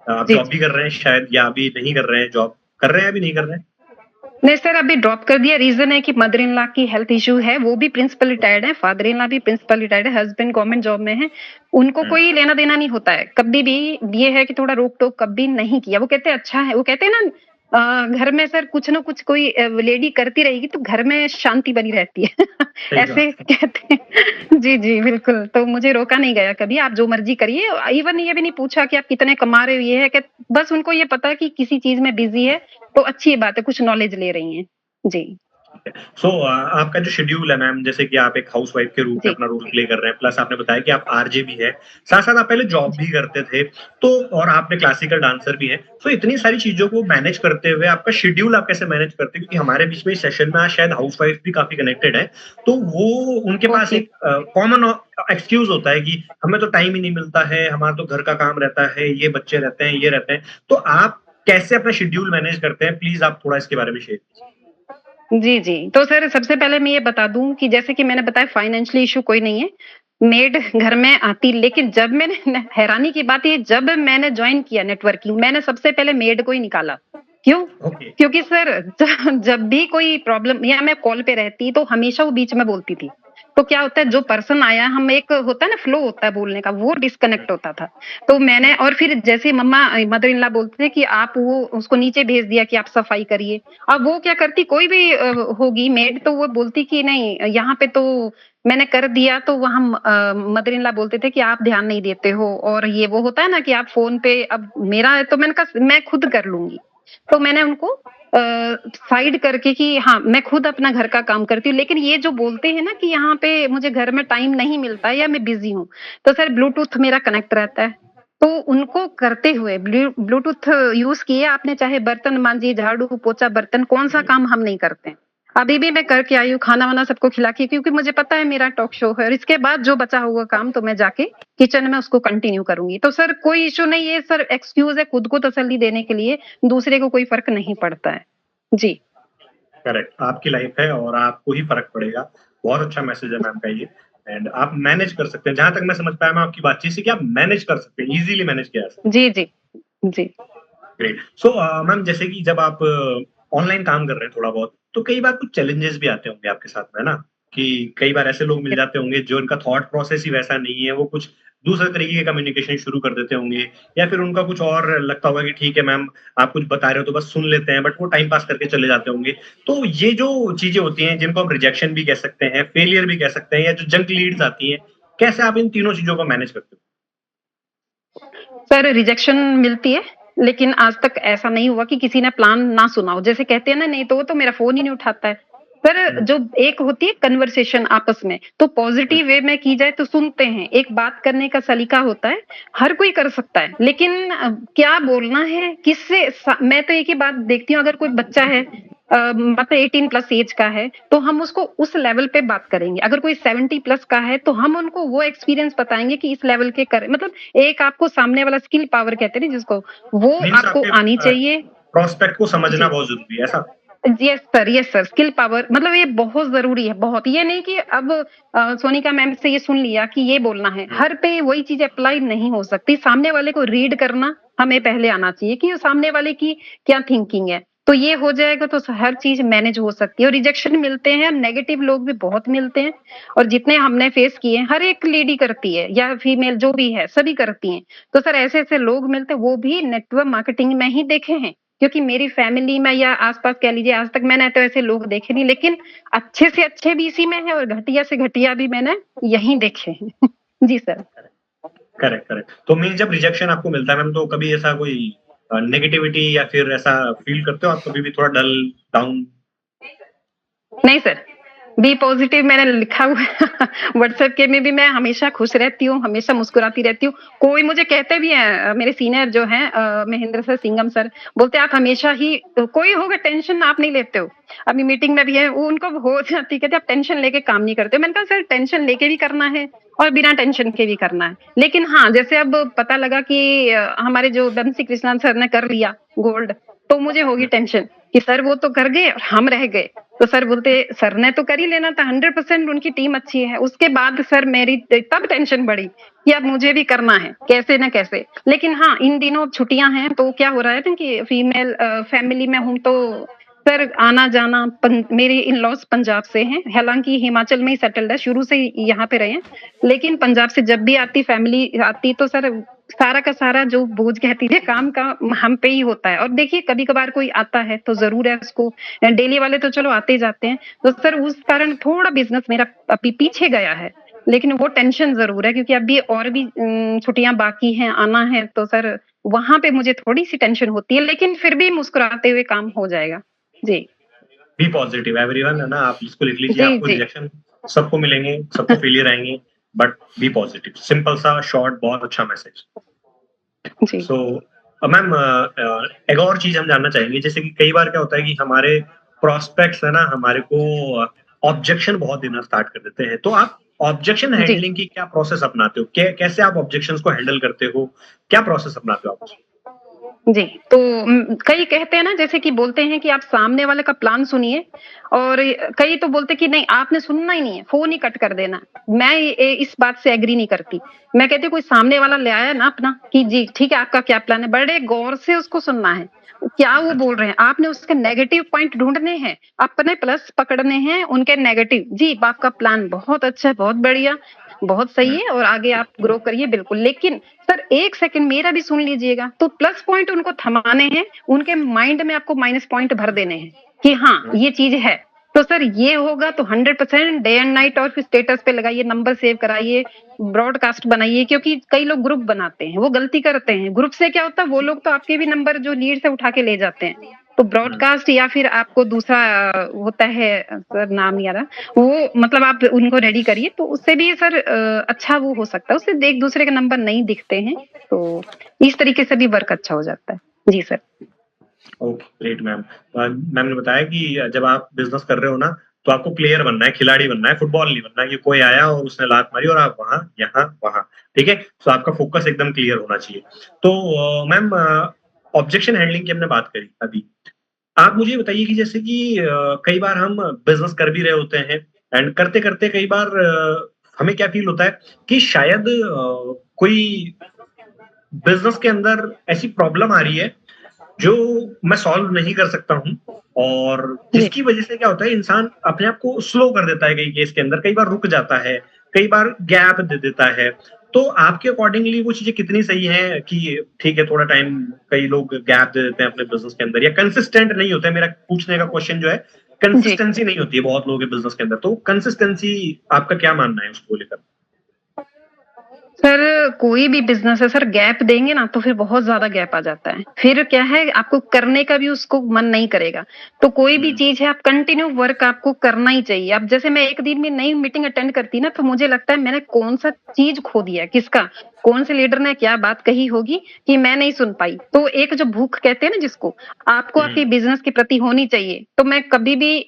आप जी जॉब भी कर रहे हैं शायद, या अभी नहीं कर रहे हैं, जॉब कर रहे हैं अभी नहीं कर रहे हैं? नहीं सर, अभी ड्रॉप कर दिया। रीजन है कि मदर इन लॉ की हेल्थ इशू है, वो भी प्रिंसिपल रिटायर्ड है, फादर इन लॉ भी प्रिंसिपल रिटायर्ड है, हस्बैंड गवर्नमेंट जॉब में है, उनको कोई लेना देना नहीं होता है कभी भी। ये है कि थोड़ा रोक टोक कभी नहीं किया। वो कहते हैं अच्छा है, वो कहते हैं ना घर में सर कुछ ना कुछ कोई लेडी करती रहेगी तो घर में शांति बनी रहती है ऐसे कहते हैं। जी जी बिल्कुल, तो मुझे रोका नहीं गया कभी, आप जो मर्जी करिए। इवन ये भी नहीं पूछा कि आप कितने कमा रहे हो, ये है कि बस उनको ये पता है कि किसी चीज में बिजी है तो अच्छी बात है, कुछ नॉलेज ले रही हैं। जी। सो आपका जो शेड्यूल है मैम, जैसे कि आप एक हाउसवाइफ के रूप में जी। अपना रोल प्ले कर रहे हैं, प्लस आपने बताया कि आप आरजे भी है, साथ साथ आप पहले जॉब भी करते थे, तो और आपने क्लासिकल डांसर भी है, तो इतनी सारी चीजों को मैनेज करते हुए आपका शेड्यूल आप कैसे मैनेज करते हैं? क्योंकि हमारे बीच में सेशन में आज शायद हाउसवाइफ भी काफी कनेक्टेड है, तो वो उनके पास एक कॉमन एक्सक्यूज होता है कि हमें तो टाइम ही नहीं मिलता है, हमारा तो घर का काम रहता है, ये बच्चे रहते हैं, ये रहते हैं, तो आप कैसे अपना शेड्यूल मैनेज करते हैं? प्लीज आप थोड़ा इसके बारे में शेयर कीजिए। जी, जी। तो सर सबसे पहले मैं ये बता दूँ कि जैसे कि मैंने बताया, फाइनेंशियल इश्यू कोई नहीं है। मेड घर में आती, लेकिन जब मैंने हैरानी की बात ये, जब मैंने जॉइन किया नेटवर्किंग, मैंने सबसे पहले मेड को ही निकाला। क्यों? ओके। क्योंकि सर जब भी कोई प्रॉब्लम, या मैं कॉल पे रहती तो हमेशा वो बीच में बोलती थी। तो तो क्या होता है, जो पर्सन आया, हम एक होता है ना फ्लो होता है बोलने का, वो डिस्कनेक्ट होता था। तो मैंने, और फिर जैसे मम्मा मदर इन लॉ बोलते थे कि आप वो उसको नीचे भेज दिया कि आप सफाई करिए। अब वो क्या करती, कोई भी होगी मेड, तो वो बोलती कि नहीं यहाँ पे तो मैंने कर दिया, तो वहाँ मदर इन लॉ बोलते थे कि आप ध्यान नहीं देते हो, और ये वो होता है ना कि आप फोन पे, अब मेरा है तो मैंने कहा मैं खुद कर लूंगी। तो मैंने उनको साइड करके कि हाँ मैं खुद अपना घर का काम करती हूँ, लेकिन ये जो बोलते हैं ना कि यहाँ पे मुझे घर में टाइम नहीं मिलता है या मैं बिजी हूँ, तो सर ब्लूटूथ मेरा कनेक्ट रहता है। तो उनको करते हुए ब्लूटूथ यूज किए आपने, चाहे बर्तन मांजिए, झाड़ू पोछा, बर्तन, कौन सा काम हम नहीं करते हैं। अभी भी मैं करके आई हूँ, खाना वाना सबको खिला के, क्योंकि मुझे पता है मेरा टॉक शो है, और इसके बाद जो बचा हुआ काम तो मैं जाके किचन में उसको कंटिन्यू करूंगी। तो सर कोई इश्यू नहीं है सर, एक्सक्यूज है खुद को तसल्ली देने के लिए, दूसरे को कोई फर्क नहीं पड़ता है जी। करेक्ट, आपकी लाइफ है और आपको ही फर्क पड़ेगा। बहुत अच्छा मैसेज है मैम का ये। एंड आप मैनेज कर सकते हैं, जहां तक मैं समझ पाया मैं आपकी बातचीत से, कि आप मैनेज कर सकते हैं, इजीली मैनेज किया जा सकता जी जी जी। है। ग्रेट। सो मैम, जैसे कि जब आप ऑनलाइन काम कर रहे हैं थोड़ा बहुत, तो कई बार कुछ चैलेंजेस भी आते होंगे आपके साथ में ना, कि कई बार ऐसे लोग मिल जाते होंगे जो इनका थॉट प्रोसेस ही वैसा नहीं है, वो कुछ दूसरे तरीके के कम्युनिकेशन शुरू कर देते होंगे, या फिर उनका कुछ और लगता होगा कि ठीक है मैम आप कुछ बता रहे हो तो बस सुन लेते हैं, बट वो टाइम पास करके चले जाते होंगे। तो ये जो चीजें होती हैं, जिनको हम रिजेक्शन भी कह सकते हैं, फेलियर भी कह सकते हैं, या जो जंक लीड्स आती हैं, कैसे आप इन तीनों चीजों को मैनेज करते सर रिजेक्शन मिलती है, लेकिन आज तक ऐसा नहीं हुआ कि किसी ने प्लान ना सुना हो। जैसे कहते हैं ना, नहीं तो वो तो मेरा फोन ही नहीं उठाता है। सर हो? जो एक होती है कन्वर्सेशन आपस में, तो पॉजिटिव वे में की जाए तो सुनते हैं, एक बात करने का सलीका होता है, हर कोई कर सकता है, लेकिन क्या बोलना है किससे। मैं तो एक ही बात देखती हूँ, अगर कोई बच्चा है मतलब 18 प्लस एज का है, तो हम उसको उस लेवल पे बात करेंगे। अगर कोई 70 प्लस का है, तो हम उनको वो एक्सपीरियंस बताएंगे कि इस लेवल के कर, मतलब एक आपको सामने वाला स्किल पावर कहते हैं ना जिसको, वो मीन्स आपको आपके आनी चाहिए। प्रोस्पेक्ट को समझना जी बहुत जरूरी है, ऐसा? Yes sir, yes sir, skill power मतलब ये बहुत जरूरी है, बहुत। ये नहीं कि अब सोनिका मैम से ये सुन लिया कि ये बोलना है, हर पे वही चीज अप्लाई नहीं हो सकती। सामने वाले को रीड करना हमें पहले आना चाहिए कि सामने वाले की क्या थिंकिंग है, तो ये हो जाएगा तो हर चीज मैनेज हो सकती है। और रिजेक्शन मिलते हैं, नेगेटिव लोग भी बहुत मिलते हैं, और जितने हमने फेस किए हैं, हर एक लेडी करती है या फीमेल जो भी है, सभी करती हैं। तो सर ऐसे ऐसे लोग मिलते हैं, वो भी नेटवर्क मार्केटिंग में ही देखे हैं, क्योंकि मेरी फैमिली में या आसपास कह लीजिए, आज तक मैंने तो ऐसे लोग देखे नहीं, लेकिन अच्छे से अच्छे भी इसी में है और घटिया से घटिया भी मैंने यहीं देखे हैं। जी सर। Correct, correct. तो मीन जब रिजेक्शन आपको मिलता है मैम, तो कभी ऐसा कोई नेगेटिविटी या फिर ऐसा फील करते हो आप कभी भी, थोड़ा डल डाउन? नहीं सर, बी पॉजिटिव मैंने लिखा हुआ है व्हाट्सएप के में भी। मैं हमेशा खुश रहती हूँ, हमेशा मुस्कुराती रहती हूँ। कोई मुझे कहते भी हैं, मेरे सीनियर जो हैं महेंद्र सर, सिंगम सर, बोलते आप हमेशा ही, कोई होगा टेंशन आप नहीं लेते हो। अभी मीटिंग में भी है, वो उनको हो जाती, कहते आप टेंशन लेके काम नहीं करते हो। मैंने कहा सर टेंशन लेके भी करना है और बिना टेंशन के भी करना है, लेकिन हाँ जैसे अब पता लगा कि हमारे जो बंसी कृष्णन सर ने कर लिया गोल्ड, तो मुझे होगी टेंशन कि सर वो तो कर गए और हम रह गए। तो सर बोलते सर ने तो कर ही लेना था, 100% उनकी टीम अच्छी है। उसके बाद सर मेरी तब टेंशन बढ़ी कि अब मुझे भी करना है कैसे न कैसे। लेकिन हाँ इन दिनों छुट्टियां हैं, तो क्या हो रहा है ना कि फीमेल फैमिली में हूँ, तो सर आना जाना, मेरे इन लॉज पंजाब से हैं, हालांकि हिमाचल में ही सेटल्ड है, शुरू से ही यहाँ पे रहे हैं, लेकिन पंजाब से जब भी आती फैमिली आती, तो सर सारा का सारा जो बोझ कहती है काम का हम पे ही होता है। और देखिए कभी कभार कोई आता है तो जरूर है उसको, डेली वाले तो चलो आते जाते हैं, तो सर उस कारण थोड़ा बिजनेस मेरा अभी पीछे गया है, लेकिन वो टेंशन जरूर है, क्योंकि अभी और भी छुट्टियां बाकी हैं, आना है, तो सर वहां पे मुझे थोड़ी सी टेंशन होती है, लेकिन फिर भी मुस्कुराते हुए काम हो जाएगा जी। बी पॉजिटिव एवरीवन, है ना? आप इसको लिख लीजिए, जी आपको जी रिजेक्शन सबको मिलेंगे, सबको फेलियर आएंगे, बट बी पॉजिटिव। सिंपल सा, शॉर्ट, बहुत अच्छा मैसेज। जी सो मैम, एक और चीज हम जानना चाहेंगे, जैसे कि कई बार क्या होता है कि हमारे प्रोस्पेक्ट्स है ना, हमारे को ऑब्जेक्शन बहुत देना स्टार्ट कर देते हैं, तो आप ऑब्जेक्शन जी हैंडलिंग की क्या प्रोसेस अपनाते हो? कैसे आप ऑब्जेक्शंस को हैंडल करते हो? क्या प्रोसेस अपनाते हो आप? जी। तो कई कहते हैं ना, जैसे कि बोलते हैं कि आप सामने वाले का प्लान सुनिए, और कई तो बोलते कि नहीं आपने सुनना ही नहीं है, फोन ही कट कर देना। मैं इस बात से एग्री नहीं करती। मैं कहती हूँ कोई सामने वाला ले आया ना अपना कि जी ठीक है आपका क्या प्लान है, बड़े गौर से उसको सुनना है। क्या वो बोल रहे हैं, आपने उसके नेगेटिव पॉइंट ढूंढने हैं, अपने प्लस पकड़ने हैं, उनके नेगेटिव। जी, आपका प्लान बहुत अच्छा है, बहुत बढ़िया, बहुत सही है और आगे आप ग्रो करिए बिल्कुल। लेकिन सर एक सेकंड मेरा भी सुन लीजिएगा, तो प्लस पॉइंट उनको थमाने हैं, उनके माइंड में आपको माइनस पॉइंट भर देने हैं कि हाँ ये चीज है। तो सर ये होगा तो 100% डे एंड नाइट और फिर स्टेटस पे लगाइए, नंबर सेव कराइए, ब्रॉडकास्ट बनाइए, क्योंकि कई लोग ग्रुप बनाते हैं, वो गलती करते हैं। ग्रुप से क्या होता है, वो लोग तो आपके भी नंबर जो लीड से उठा के ले जाते हैं। तो ब्रॉडकास्ट या फिर आपको दूसरा होता है, सर नाम नहीं आ रहा, वो मतलब आप उनको रेडी करिए, तो उससे भी सर अच्छा वो हो सकता है, उससे एक दूसरे के नंबर नहीं दिखते हैं, तो इस तरीके से भी वर्क अच्छा हो जाता है। जी sir. Okay great ma'am. Ma'am ने बताया कि जब आप बिजनेस कर रहे हो ना, तो आपको प्लेयर बनना है, खिलाड़ी बनना है, फुटबॉल नहीं बनना है कि कोई आया और उसने लात मारी और आप वहां यहाँ वहां। ठीक है, तो आपका फोकस एकदम क्लियर होना चाहिए। तो मैम, ऑब्जेक्शन हैंडलिंग की हमने बात करी अभी। आप मुझे बताइए कि जैसे कि कई बार हम बिजनेस कर भी रहे होते हैं एंड करते करते कई बार हमें क्या फील होता है कि शायद कोई बिजनेस के अंदर ऐसी प्रॉब्लम आ रही है जो मैं सॉल्व नहीं कर सकता हूँ, और जी जिसकी वजह से क्या होता है, इंसान अपने आप को स्लो कर देता है कई केस के अंदर, कई बार रुक जाता है, कई बार गैप दे देता है। तो आपके अकॉर्डिंगली वो चीजें कितनी सही है कि ठीक है थोड़ा टाइम, कई लोग गैप दे देते हैं अपने बिजनेस के अंदर या कंसिस्टेंट नहीं होते हैं। मेरा पूछने का क्वेश्चन जो है, जी कंसिस्टेंसी नहीं होती है बहुत लोगों के बिजनेस के अंदर, तो कंसिस्टेंसी आपका क्या मानना है उसको लेकर? सर कोई भी बिजनेस है सर, गैप देंगे ना तो फिर बहुत ज्यादा गैप आ जाता है, फिर क्या है आपको करने का भी उसको मन नहीं करेगा। तो कोई भी चीज है, आप कंटिन्यू वर्क आपको करना ही चाहिए। अब जैसे मैं एक दिन में नई मीटिंग अटेंड करती ना, तो मुझे लगता है मैंने कौन सा चीज खो दिया, किसका, कौन से लीडर ने क्या बात कही होगी कि मैं नहीं सुन पाई। तो एक जो भूख कहते हैं ना जिसको, आपको आपके बिजनेस के प्रति होनी चाहिए। तो मैं कभी भी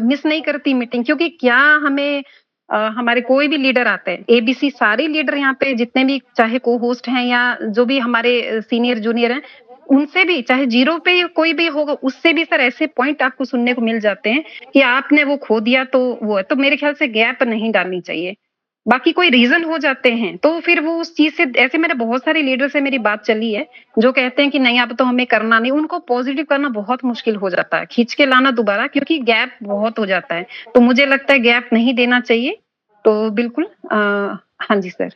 मिस नहीं करती मीटिंग, क्योंकि क्या हमें हमारे कोई भी लीडर आते हैं, एबीसी सारे लीडर यहाँ पे जितने भी चाहे को होस्ट हैं या जो भी हमारे सीनियर जूनियर हैं, उनसे भी चाहे जीरो पे कोई भी होगा, उससे भी सर ऐसे पॉइंट आपको सुनने को मिल जाते हैं कि आपने वो खो दिया। तो वो है, तो मेरे ख्याल से गैप नहीं डालनी चाहिए। बाकी कोई रीजन हो जाते हैं तो फिर वो उस चीज से, ऐसे मेरे बहुत सारे लीडर से मेरी बात चली है जो कहते हैं कि नहीं अब तो हमें करना नहीं, उनको पॉजिटिव करना बहुत मुश्किल हो जाता है, खींच के लाना दोबारा, क्योंकि गैप बहुत हो जाता है। तो मुझे लगता है गैप नहीं देना चाहिए। तो बिल्कुल हाँ जी sir.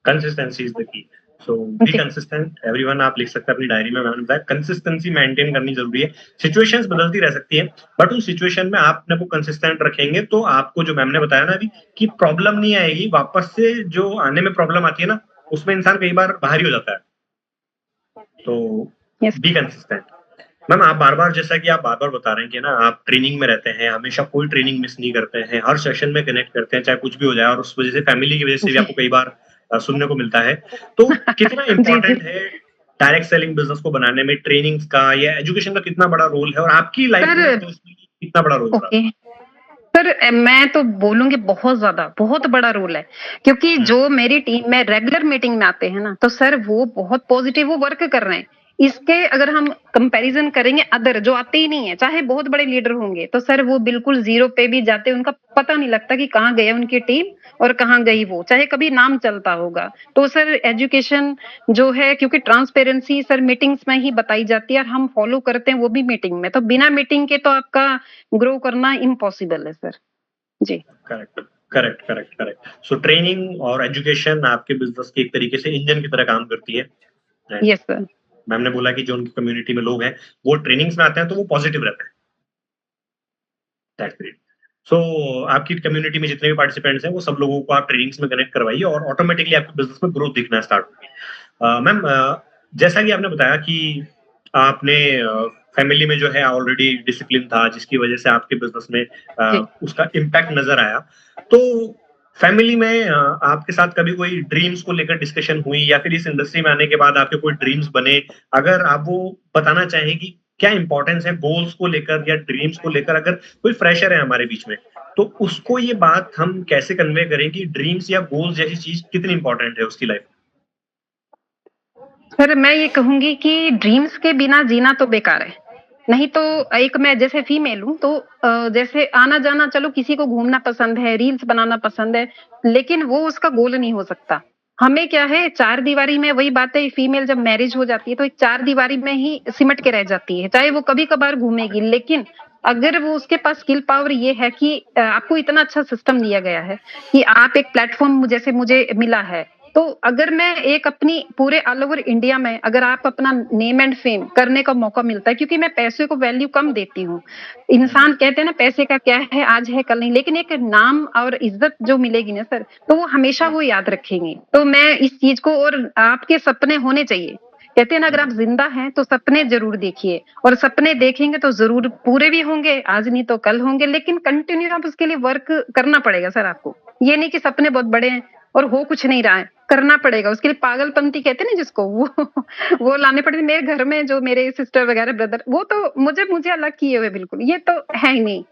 Consistency is the key. So be जी कंसिस्टेंट एवरीवन, आप लिख सकते हैं अपनी डायरी में। मैंने बताया कंसिस्टेंसी मेंटेन करनी जरूरी है। सिचुएशंस बदलती रह सकती है, बट उस सिचुएशन में आप अपने को कंसिस्टेंट रखेंगे तो आपको, जो मैम ने बताया ना अभी, कि प्रॉब्लम नहीं आएगी वापस से। जो आने में प्रॉब्लम आती है ना, उसमें इंसान कई बार भारी हो जाता है। तो यस बी कंसिस्टेंट। मैम, आप बार बार, जैसा कि आप बार बार बता रहे हैं कि ना आप ट्रेनिंग में रहते हैं, हमेशा कोई ट्रेनिंग मिस नहीं करते हैं, हर सेशन में कनेक्ट करते हैं चाहे कुछ भी हो जाए, और उस वजह से फैमिली की वजह से भी जी आपको कई बार सुनने को मिलता है। तो कितना जी जी इंपॉर्टेंट है डायरेक्ट सेलिंग बिजनेस को बनाने में ट्रेनिंग्स का या एजुकेशन का कितना बड़ा रोल है, और आपकी लाइफ में सर। तो इसमें कितना बड़ा रोल रहा? ओके सर, मैं तो बोलूंगी बहुत ज्यादा, बहुत बड़ा रोल है, क्योंकि हम्म, जो मेरी टीम में रेगुलर मीटिंग में आते हैं ना, तो सर वो बहुत पॉजिटिव वो वर्क कर रहे हैं। इसके अगर हम कंपैरिजन करेंगे अदर जो आते ही नहीं है, चाहे बहुत बड़े लीडर होंगे, तो सर वो बिल्कुल जीरो पे भी जाते हैं, उनका पता नहीं लगता कि कहाँ गए उनकी टीम और कहाँ गई वो, चाहे कभी नाम चलता होगा। तो सर एजुकेशन जो है, क्योंकि ट्रांसपेरेंसी सर मीटिंग्स में ही बताई जाती है और हम फॉलो करते हैं वो भी मीटिंग में, तो बिना मीटिंग के तो आपका ग्रो करना इम्पॉसिबल है सर। जी correct correct correct correct. So training और एजुकेशन आपके बिजनेस की एक तरीके से इंजन की तरह काम करती है। Yes sir. मैम ने बोला कि जो उनकी कम्युनिटी में लोग हैं वो ट्रेनिंग्स में आते हैं तो वो पॉजिटिव रहते हैं। That's great. सो आपकी कम्युनिटी में जितने भी पार्टिसिपेंट्स हैं वो सब लोगों को आप ट्रेनिंग्स में कनेक्ट करवाइए और ऑटोमेटिकली आपके बिजनेस में ग्रोथ दिखना स्टार्ट होगी। मैम, जैसा कि आपने बताया कि आपने फैमिली में जो है ऑलरेडी डिसिप्लिन था, जिसकी वजह से आपके बिजनेस में जी उसका इम्पैक्ट नजर आया। तो फैमिली में आपके साथ कभी कोई ड्रीम्स को लेकर डिस्कशन हुई, या फिर इस इंडस्ट्री में आने के बाद आपके कोई ड्रीम्स बने? अगर आप वो बताना चाहें कि क्या इंपॉर्टेंस है गोल्स को लेकर या ड्रीम्स को लेकर, अगर कोई फ्रेशर है हमारे बीच में, तो उसको ये बात हम कैसे कन्वे करें कि ड्रीम्स या गोल्स जैसी चीज कितनी इंपॉर्टेंट है उसकी लाइफ? सर मैं ये कहूंगी कि ड्रीम्स के बिना जीना तो बेकार है। नहीं तो एक मैं जैसे फीमेल हूँ, तो जैसे आना जाना, चलो किसी को घूमना पसंद है, रील्स बनाना पसंद है, लेकिन वो उसका गोल नहीं हो सकता। हमें क्या है, चार दीवारी में वही बात है, फीमेल जब मैरिज हो जाती है तो एक चार दीवारी में ही सिमट के रह जाती है, चाहे वो कभी कभार घूमेगी, लेकिन अगर वो उसके पास स्किल पावर ये है कि आपको इतना अच्छा सिस्टम दिया गया है कि आप एक प्लेटफॉर्म जैसे मुझे मिला है, तो अगर मैं एक अपनी पूरे ऑल ओवर इंडिया में अगर आप अपना नेम एंड फेम करने का मौका मिलता है, क्योंकि मैं पैसे को वैल्यू कम देती हूँ। इंसान कहते हैं ना पैसे का क्या है, आज है कल नहीं, लेकिन एक नाम और इज्जत जो मिलेगी ना सर, तो वो हमेशा वो याद रखेंगे। तो मैं इस चीज को, और आपके सपने होने चाहिए, कहते हैं ना अगर आप जिंदा हैं तो सपने जरूर देखिए, और सपने देखेंगे तो जरूर पूरे भी होंगे, आज नहीं तो कल होंगे, लेकिन कंटिन्यू आप उसके लिए वर्क करना पड़ेगा सर आपको। ये नहीं कि सपने बहुत बड़े हैं और हो कुछ नहीं रहा है, करना पड़ेगा उसके लिए। पागलपंती कहते हैं ना जिसको, वो लाने पड़ते। मेरे घर में जो मेरे सिस्टर वगैरह ब्रदर, वो तो मुझे मुझे अलग किए हुए बिल्कुल, ये तो है ही नहीं।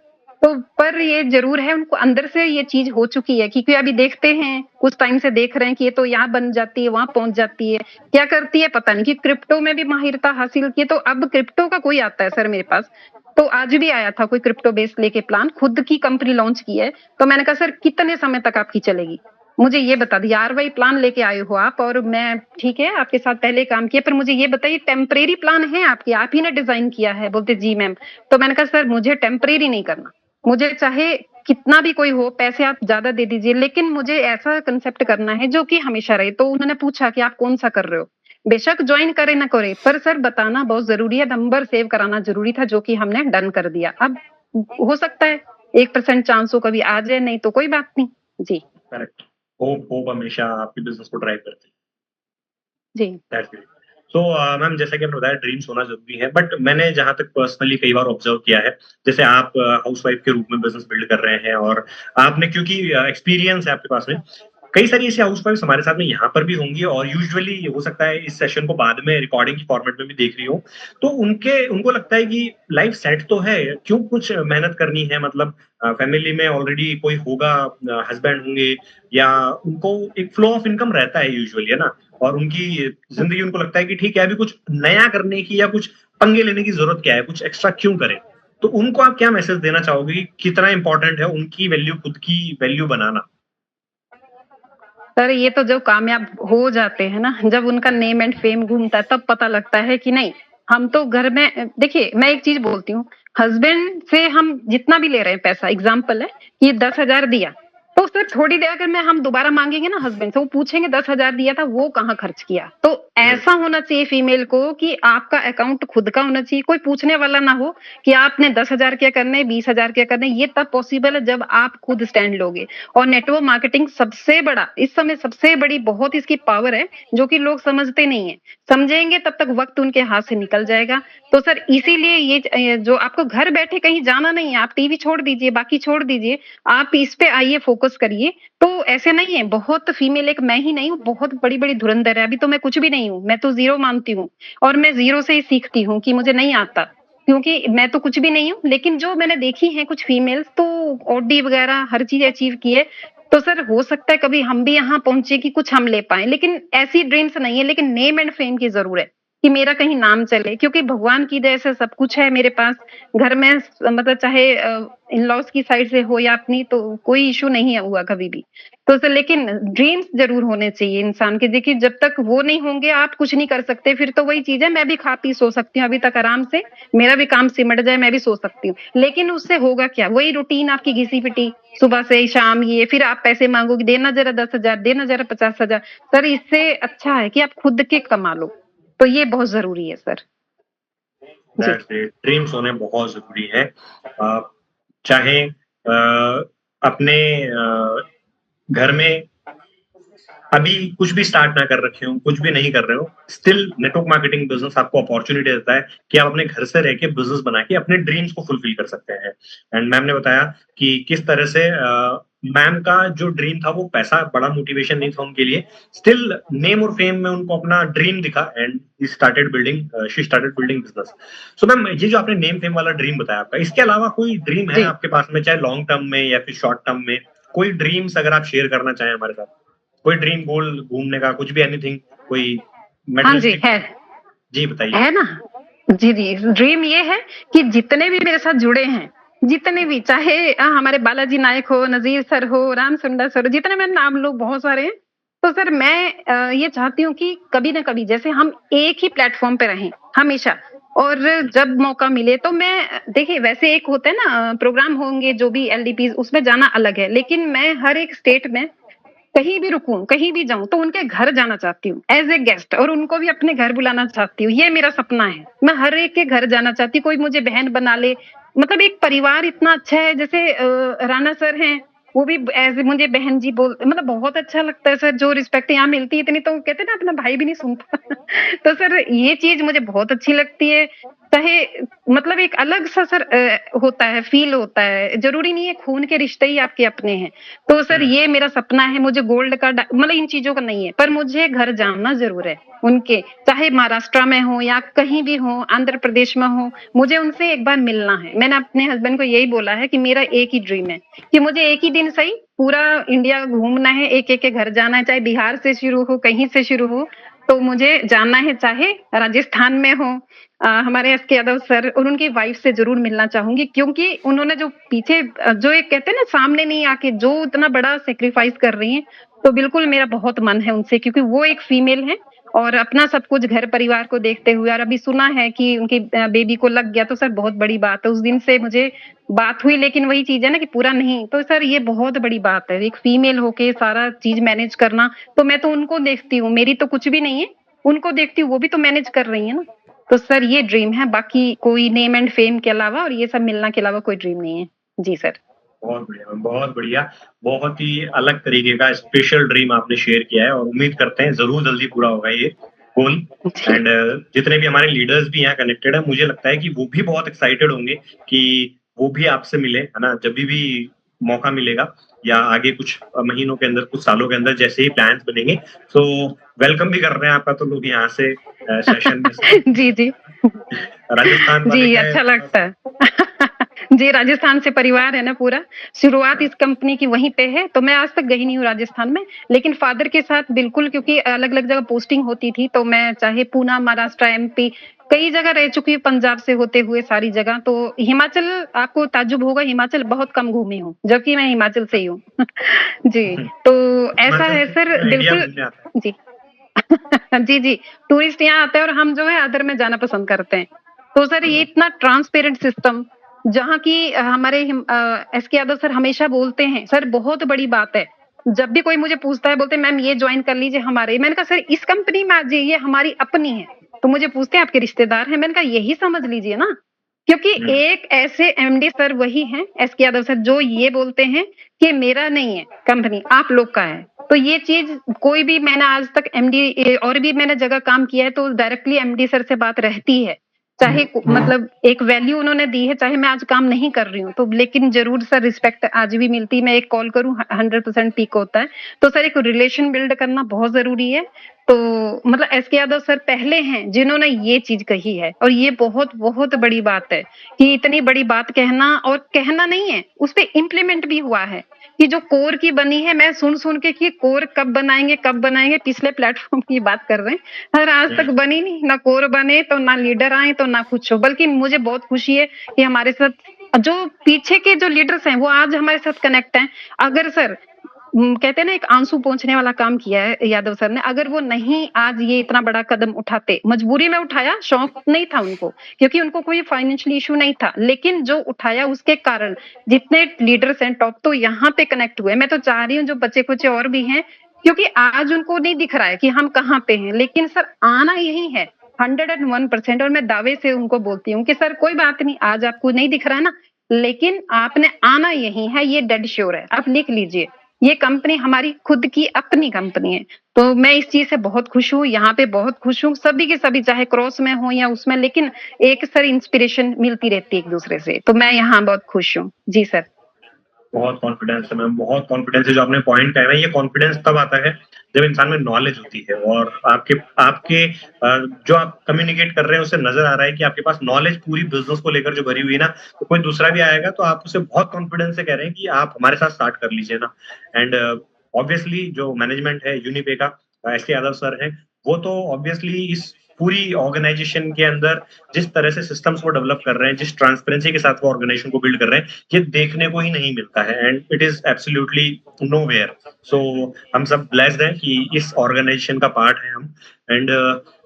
तो पर ये जरूर है, उनको अंदर से ये चीज हो चुकी है, क्योंकि अभी देखते हैं कुछ टाइम से देख रहे हैं कि ये तो यहाँ बन जाती है, वहां पहुंच जाती है, क्या करती है पता नहीं, कि क्रिप्टो में भी माहिरता हासिल की। तो अब क्रिप्टो का कोई आता है सर मेरे पास, तो आज भी आया था कोई क्रिप्टो बेस लेके प्लान, खुद की कंपनी लॉन्च की है। तो मैंने कहा सर कितने समय तक आपकी चलेगी, मुझे ये बता दिया। आरवाई प्लान लेके आए हो आप, और मैं ठीक है आपके साथ पहले काम किया, पर मुझे ये बताइए टेम्परेरी प्लान है आपकी, आप ही ने डिजाइन किया है? बोलते जी मैम। तो मैंने कहा सर मुझे टेम्परेरी नहीं करना, मुझे चाहे कितना भी कोई हो, पैसे आप ज्यादा दे दीजिए, लेकिन मुझे ऐसा कंसेप्ट करना है जो कि हमेशा रहे। तो उन्होंने पूछा कि आप कौन सा कर रहे हो, बेशक ज्वाइन करे ना करे, पर सर बताना बहुत जरूरी है, नंबर सेव कराना जरूरी था, जो कि हमने डन कर दिया। अब हो सकता है 1% चांस हो कभी आ जाए, नहीं तो कोई बात नहीं जी। करेक्ट। होप हमेशा आपके बिजनेस को ड्राइव करती है। जी दैट्स ग्रेट। तो मैम जैसा कि आपने बताया ड्रीम्स होना जरूरी है, बट मैंने जहां तक पर्सनली कई बार ऑब्जर्व किया है, जैसे आप हाउसवाइफ के रूप में बिजनेस बिल्ड कर रहे हैं, और आपने क्योंकि एक्सपीरियंस है आपके पास में, कई सारी ऐसी हाउसवाइफ हमारे साथ में यहाँ पर भी होंगी, और यूजुअली हो सकता है इस सेशन को बाद में रिकॉर्डिंग की फॉर्मेट में भी देख रही हो, तो उनको लगता है कि लाइफ सेट तो है, क्यों कुछ मेहनत करनी है, मतलब फैमिली में ऑलरेडी कोई होगा, हस्बैंड होंगे, या उनको एक फ्लो ऑफ इनकम रहता है यूजुअली, है ना, और उनकी जिंदगी, उनको लगता है कि ठीक है अभी कुछ नया करने की या कुछ पंगे लेने की जरूरत क्या है, कुछ एक्स्ट्रा क्यों करें। तो उनको आप क्या मैसेज देना चाहोगे कि कितना इंपॉर्टेंट है उनकी वैल्यू, खुद की वैल्यू बनाना? सर ये तो जो कामयाब हो जाते हैं ना, जब उनका नेम एंड फेम घूमता है, तब पता लगता है कि नहीं, हम तो घर में, देखिए मैं एक चीज बोलती हूँ, हस्बैंड से हम जितना भी ले रहे हैं पैसा, एग्जाम्पल है कि 10,000 दिया, तो सर थोड़ी देर अगर मैं हम दोबारा मांगेंगे ना हस्बैंड से, वो पूछेंगे 10,000 दिया था वो कहाँ खर्च किया। तो ऐसा होना चाहिए फीमेल को कि आपका अकाउंट खुद का होना चाहिए, कोई पूछने वाला ना हो कि आपने 10,000 क्या करने, 20,000 क्या करने। ये तब पॉसिबल है जब आप खुद स्टैंड लोगे। और नेटवर्क मार्केटिंग सबसे बड़ा, इस समय सबसे बड़ी बहुत इसकी पावर है, जो कि लोग समझते नहीं है। समझेंगे तब तक वक्त उनके हाथ से निकल जाएगा। तो सर इसीलिए ये जो आपको घर बैठे कहीं जाना नहीं है, आप टीवी छोड़ दीजिए, बाकी छोड़ दीजिए, आप इस पे आइए, फोकस करिए। तो ऐसे नहीं है, बहुत फीमेल, एक मैं ही नहीं हूँ, बहुत बड़ी बड़ी धुरंधर है। अभी तो मैं कुछ भी नहीं हूँ, मैं तो जीरो मानती हूँ, और मैं जीरो से ही सीखती हूँ कि मुझे नहीं आता, क्योंकि मैं तो कुछ भी नहीं हूँ। लेकिन जो मैंने देखी है कुछ फीमेल्स, तो ऑडी वगैरह हर चीज अचीव की है। तो सर हो सकता है कभी हम भी यहाँ पहुंचे कि कुछ हम ले पाए, लेकिन ऐसी ड्रीम्स नहीं है। लेकिन नेम एंड फेम की जरूर है कि मेरा कहीं नाम चले, क्योंकि भगवान की दया से सब कुछ है मेरे पास। घर में मतलब चाहे इन लॉज की साइड से हो या अपनी, तो कोई इशू नहीं हुआ कभी भी। तो सर लेकिन ड्रीम्स जरूर होने चाहिए इंसान के। देखिए जब तक वो नहीं होंगे आप कुछ नहीं कर सकते। फिर तो वही चीज है, मैं भी खा पी सो सकती हूँ अभी तक आराम से, मेरा भी काम सिमट जाए मैं भी सो सकती हूँ, लेकिन उससे होगा क्या? वही रूटीन आपकी घिसी पिटी, सुबह से शाम, ये फिर आप पैसे मांगोगे, देना जरा 10,000, देना जरा 50,000। सर इससे अच्छा है कि आप खुद के कमा लो। तो ये बहुत जरूरी है सर जी। ड्रीम्स होने बहुत जरूरी है। चाहे अपने घर में अभी कुछ भी स्टार्ट ना कर रखे हो, कुछ भी नहीं कर रहे हो, स्टिल नेटवर्क मार्केटिंग बिजनेस आपको अपॉर्चुनिटी देता है कि आप अपने घर से रह के बिजनेस बना के अपने ड्रीम्स को फुलफिल कर सकते हैं। एंड मैम ने बताया कि किस तरह से मैम का जो ड्रीम था वो पैसा बड़ा मोटिवेशन नहीं था उनके लिए, स्टिल नेम और फेम में उनको अपना ड्रीम दिखा, and she started building business. So ma'am ये जो आपने नेम फेम वाला ड्रीम बताया आपका, इसके अलावा कोई ड्रीम है जी आपके पास में, चाहे लॉन्ग टर्म में या फिर शॉर्ट टर्म में, कोई ड्रीम्स अगर आप शेयर करना चाहें हमारे साथ, कोई ड्रीम गोल घूमने का, कुछ भी, एनीथिंग, कोई हाँ जी मेटलिस्टिक? है जी बताइए। है ना। जी जी, ड्रीम ये है कि जितने भी मेरे साथ जुड़े हैं, जितने भी, चाहे हमारे बालाजी नायक हो, नजीर सर हो, राम सुंदर सर हो, जितने मेरे नाम लोग बहुत सारे हैं, तो सर मैं ये चाहती हूँ कि कभी ना कभी जैसे हम एक ही प्लेटफॉर्म पे रहें हमेशा, और जब मौका मिले तो मैं देखिए वैसे एक होता है ना प्रोग्राम होंगे जो भी एलडीपीज, उसमें जाना अलग है, लेकिन मैं हर एक स्टेट में कहीं भी रुकूं, कहीं भी जाऊं, तो उनके घर जाना चाहती हूँ एज ए गेस्ट, और उनको भी अपने घर बुलाना चाहती हूँ। ये मेरा सपना है, मैं हर एक के घर जाना चाहती हूँ, कोई मुझे बहन बना ले। मतलब एक परिवार इतना अच्छा है, जैसे राणा सर हैं, वो भी एज मुझे बहन जी बोल, मतलब बहुत अच्छा लगता है सर, जो रिस्पेक्ट यहाँ मिलती है इतनी, तो कहते हैं ना अपना भाई भी नहीं सुनता। तो सर ये चीज मुझे बहुत अच्छी लगती है। चाहे मतलब एक अलग सा सर होता है, फील होता है, जरूरी नहीं है खून के रिश्ते ही आपके अपने हैं। तो सर ये मेरा सपना है, मुझे गोल्ड का मतलब इन चीजों का नहीं है, पर मुझे घर जाना जरूर है उनके, चाहे महाराष्ट्र में हो या कहीं भी हो, आंध्र प्रदेश में हो, मुझे उनसे एक बार मिलना है। मैंने अपने हस्बैंड को यही बोला है कि मेरा एक ही ड्रीम है कि मुझे एक ही दिन सही पूरा इंडिया घूमना है, एक एक के घर जाना है, चाहे बिहार से शुरू हो, कहीं से शुरू हो, तो मुझे जाना है, चाहे राजस्थान में हो। हमारे एस के यादव सर और उनकी वाइफ से जरूर मिलना चाहूंगी, क्योंकि उन्होंने जो पीछे जो एक कहते हैं ना सामने नहीं आके जो इतना बड़ा सेक्रीफाइस कर रही हैं, तो बिल्कुल मेरा बहुत मन है उनसे, क्योंकि वो एक फीमेल है और अपना सब कुछ घर परिवार को देखते हुए, और अभी सुना है कि उनकी बेबी को लग गया, तो सर बहुत बड़ी बात है। उस दिन से मुझे बात हुई, लेकिन वही चीज है ना कि पूरा नहीं, तो सर ये बहुत बड़ी बात है, एक फीमेल होके सारा चीज मैनेज करना। तो मैं तो उनको देखती हूँ, मेरी तो कुछ भी नहीं है, उनको देखती हूँ, वो भी तो मैनेज कर रही है ना। तो सर ये ड्रीम है, बाकी कोई नेम एंड फेम के अलावा और ये सब मिलना के अलावा कोई ड्रीम नहीं है। जी सर। बहुत बढ़िया मैम, बहुत बढ़िया। बहुत ही अलग तरीके का स्पेशल ड्रीम आपने शेयर किया है और उम्मीद करते हैं जरूर जल्दी पूरा होगा ये गोल। जी। एंड जितने भी हमारे लीडर्स भी यहाँ कनेक्टेड है, मुझे लगता है कि वो भी बहुत एक्साइटेड होंगे कि वो भी आपसे मिले, है ना, जब भी मौका मिलेगा या आगे कुछ महीनों के अंदर, कुछ सालों के अंदर जैसे ही प्लान्स बनेंगे। तो वेलकम भी कर रहे हैं आपका तो लोग यहाँ से सेशन में से। जी जी राजस्थान वाले जी, क्या अच्छा है, लगता है। जी, राजस्थान से परिवार है ना पूरा, शुरुआत इस कंपनी की वहीं पे है, तो मैं आज तक गई नहीं हूँ राजस्थान में, लेकिन फादर के साथ बिल्कुल, क्योंकि अलग-अलग जगह पोस्टिंग होती थी, तो मैं चाहे पूना, महाराष्ट्र, एमपी, कई जगह रह चुकी हूँ, पंजाब से होते हुए सारी जगह। तो हिमाचल, आपको ताज्जुब होगा, हिमाचल बहुत कम घूमी हूँ, जबकि मैं हिमाचल से ही हूँ। जी, तो ऐसा हिमाचल है से सर, पूरा इंडिया बिल्कुल। घूमने आता है। जी। जी, जी, टूरिस्ट यहाँ आते हैं और हम जो है अदर में जाना पसंद करते हैं। तो सर ये इतना ट्रांसपेरेंट सिस्टम, जहाँ की हमारे एस के यादव सर हमेशा बोलते हैं, सर बहुत बड़ी बात है। जब भी कोई मुझे पूछता है, बोलते हैं मैम ये ज्वाइन कर लीजिए हमारे, मैंने कहा सर इस कंपनी में आ जाइए, ये हमारी अपनी है। तो मुझे पूछते हैं आपके रिश्तेदार हैं, मैंने कहा यही समझ लीजिए ना, क्योंकि एक ऐसे एमडी सर वही हैं, एस के यादव सर, जो ये बोलते हैं कि मेरा नहीं है कंपनी, आप लोग का है। तो ये चीज कोई भी, मैंने आज तक एमडी और भी मैंने जगह काम किया है, तो डायरेक्टली एमडी सर से बात रहती है, चाहे मतलब एक वैल्यू उन्होंने दी है, चाहे मैं आज काम नहीं कर रही हूँ, तो लेकिन जरूर सर रिस्पेक्ट आज भी मिलती है। मैं एक कॉल करूँ 100% पिक होता है। तो सर एक रिलेशन बिल्ड करना बहुत जरूरी है। तो मतलब एस के यादव सर पहले हैं जिन्होंने ये चीज कही है, और ये बहुत बहुत बड़ी बात है कि इतनी बड़ी बात कहना, और कहना नहीं है, उस पर इम्प्लीमेंट भी हुआ है कि जो कोर की बनी है, मैं सुन के कि कोर कब बनाएंगे, पिछले प्लेटफॉर्म की बात कर रहे हैं, पर आज तक बनी नहीं, ना कोर बने, तो ना लीडर आए, तो ना कुछ हो। बल्कि मुझे बहुत खुशी है कि हमारे साथ जो पीछे के जो लीडर्स हैं, वो आज हमारे साथ कनेक्ट हैं। अगर सर कहते हैं ना एक आंसू पोंछने वाला काम किया है यादव सर ने, अगर वो नहीं आज ये इतना बड़ा कदम उठाते, मजबूरी में उठाया, शौक नहीं था उनको, क्योंकि उनको कोई फाइनेंशियल इशू नहीं था, लेकिन जो उठाया उसके कारण जितने लीडर्स हैं टॉप, तो यहाँ पे कनेक्ट हुए। मैं तो चाह रही हूँ जो बच्चे कुछ और भी हैं, क्योंकि आज उनको नहीं दिख रहा है कि हम कहाँ पे हैं, लेकिन सर आना यही है 101%। और मैं दावे से उनको बोलती हूँ कि सर कोई बात नहीं, आज आपको नहीं दिख रहा है ना, लेकिन आपने आना यही है, ये डेड श्योर है, आप लिख लीजिए। ये कंपनी हमारी खुद की अपनी कंपनी है। तो मैं इस चीज से बहुत खुश हूँ, यहाँ पे बहुत खुश हूँ, सभी के सभी, चाहे क्रॉस में हो या उसमें, लेकिन एक सर इंस्पिरेशन मिलती रहती है एक दूसरे से, तो मैं यहाँ बहुत खुश हूँ। जी सर। बहुत कॉन्फिडेंस है मैम, बहुत कॉन्फिडेंस है। जो आपने पॉइंट कहा है, ये कॉन्फिडेंस तब आता है जब इंसान में नॉलेज होती है, और आपके आपके जो आप कम्युनिकेट कर रहे हैं उससे नजर आ रहा है कि आपके पास नॉलेज पूरी बिजनेस को लेकर जो भरी हुई है ना, तो कोई दूसरा भी आएगा तो आप उसे बहुत कॉन्फिडेंस से कह रहे हैं कि आप हमारे साथ स्टार्ट कर लीजिए ना। एंड ऑब्वियसली जो मैनेजमेंट है यूनिपे का, एस के यादव सर है, वो तो ऑब्वियसली इस पूरी ऑर्गेनाइजेशन के अंदर जिस तरह से सिस्टम्स वो डेवलप कर रहे हैं, जिस ट्रांसपेरेंसी के साथ वो ऑर्गेनाइजेशन को बिल्ड कर रहे हैं, ये देखने को ही नहीं मिलता है and it is absolutely nowhere. So हम सब ब्लेस्ड हैं कि इस ऑर्गेनाइजेशन का पार्ट है हम एंड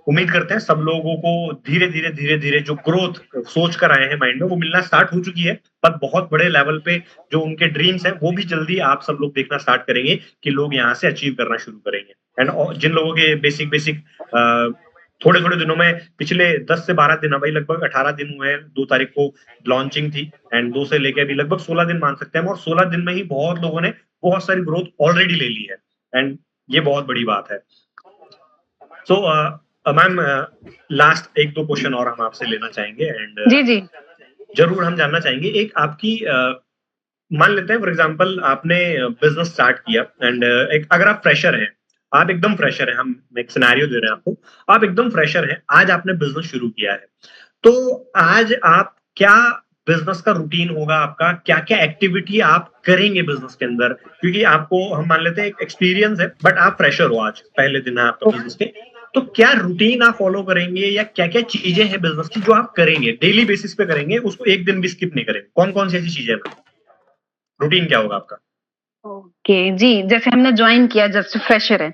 उम्मीद करते हैं सब लोगों को धीरे धीरे जो ग्रोथ सोच कर आए हैं माइंड में वो मिलना स्टार्ट हो चुकी है, पर बहुत बड़े लेवल पे जो उनके ड्रीम्स हैं वो भी जल्दी आप सब लोग देखना स्टार्ट करेंगे कि लोग यहाँ से अचीव करना शुरू करेंगे। एंड जिन लोगों के बेसिक थोड़े थोड़े दिनों में पिछले 10 से 12 दिन, भाई लगभग 18 दिन हुए हैं, 2 तारीख को लॉन्चिंग थी एंड 2 से लेके अभी लगभग 16 दिन मान सकते हैं, और 16 दिन में ही बहुत लोगों ने बहुत सारी ग्रोथ ऑलरेडी ले ली है एंड ये बहुत बड़ी बात है। सो मैम लास्ट 1-2 क्वेश्चन और हम आपसे लेना चाहेंगे एंड जी जरूर हम जानना चाहेंगे एक आपकी मान लेते हैं फॉर एग्जांपल आपने बिजनेस स्टार्ट किया एंड एक अगर आप फ्रेशर हैं, आप एकदम फ्रेशर हैं, हम एक सिनेरियो दे रहे हैं आपको, आप एकदम फ्रेशर हैं, आज आपने बिजनेस शुरू किया है, तो आज आप क्या बिजनेस का रूटीन होगा आपका, क्या क्या एक्टिविटी आप करेंगे बिजनेस के अंदर, क्योंकि आपको हम मान लेते हैं एक एक्सपीरियंस है बट आप फ्रेशर हो, आज पहले दिन है आपका बिजनेस के, तो क्या रूटीन आप फॉलो करेंगे या क्या क्या चीजें हैं बिजनेस की जो आप करेंगे, डेली बेसिस पे करेंगे, उसको एक दिन भी स्किप नहीं करेंगे, कौन कौन सी ऐसी चीजें हैं, रूटीन क्या होगा आपका? ओके जी, जैसे हमने ज्वाइन किया, जस्ट फ्रेशर है,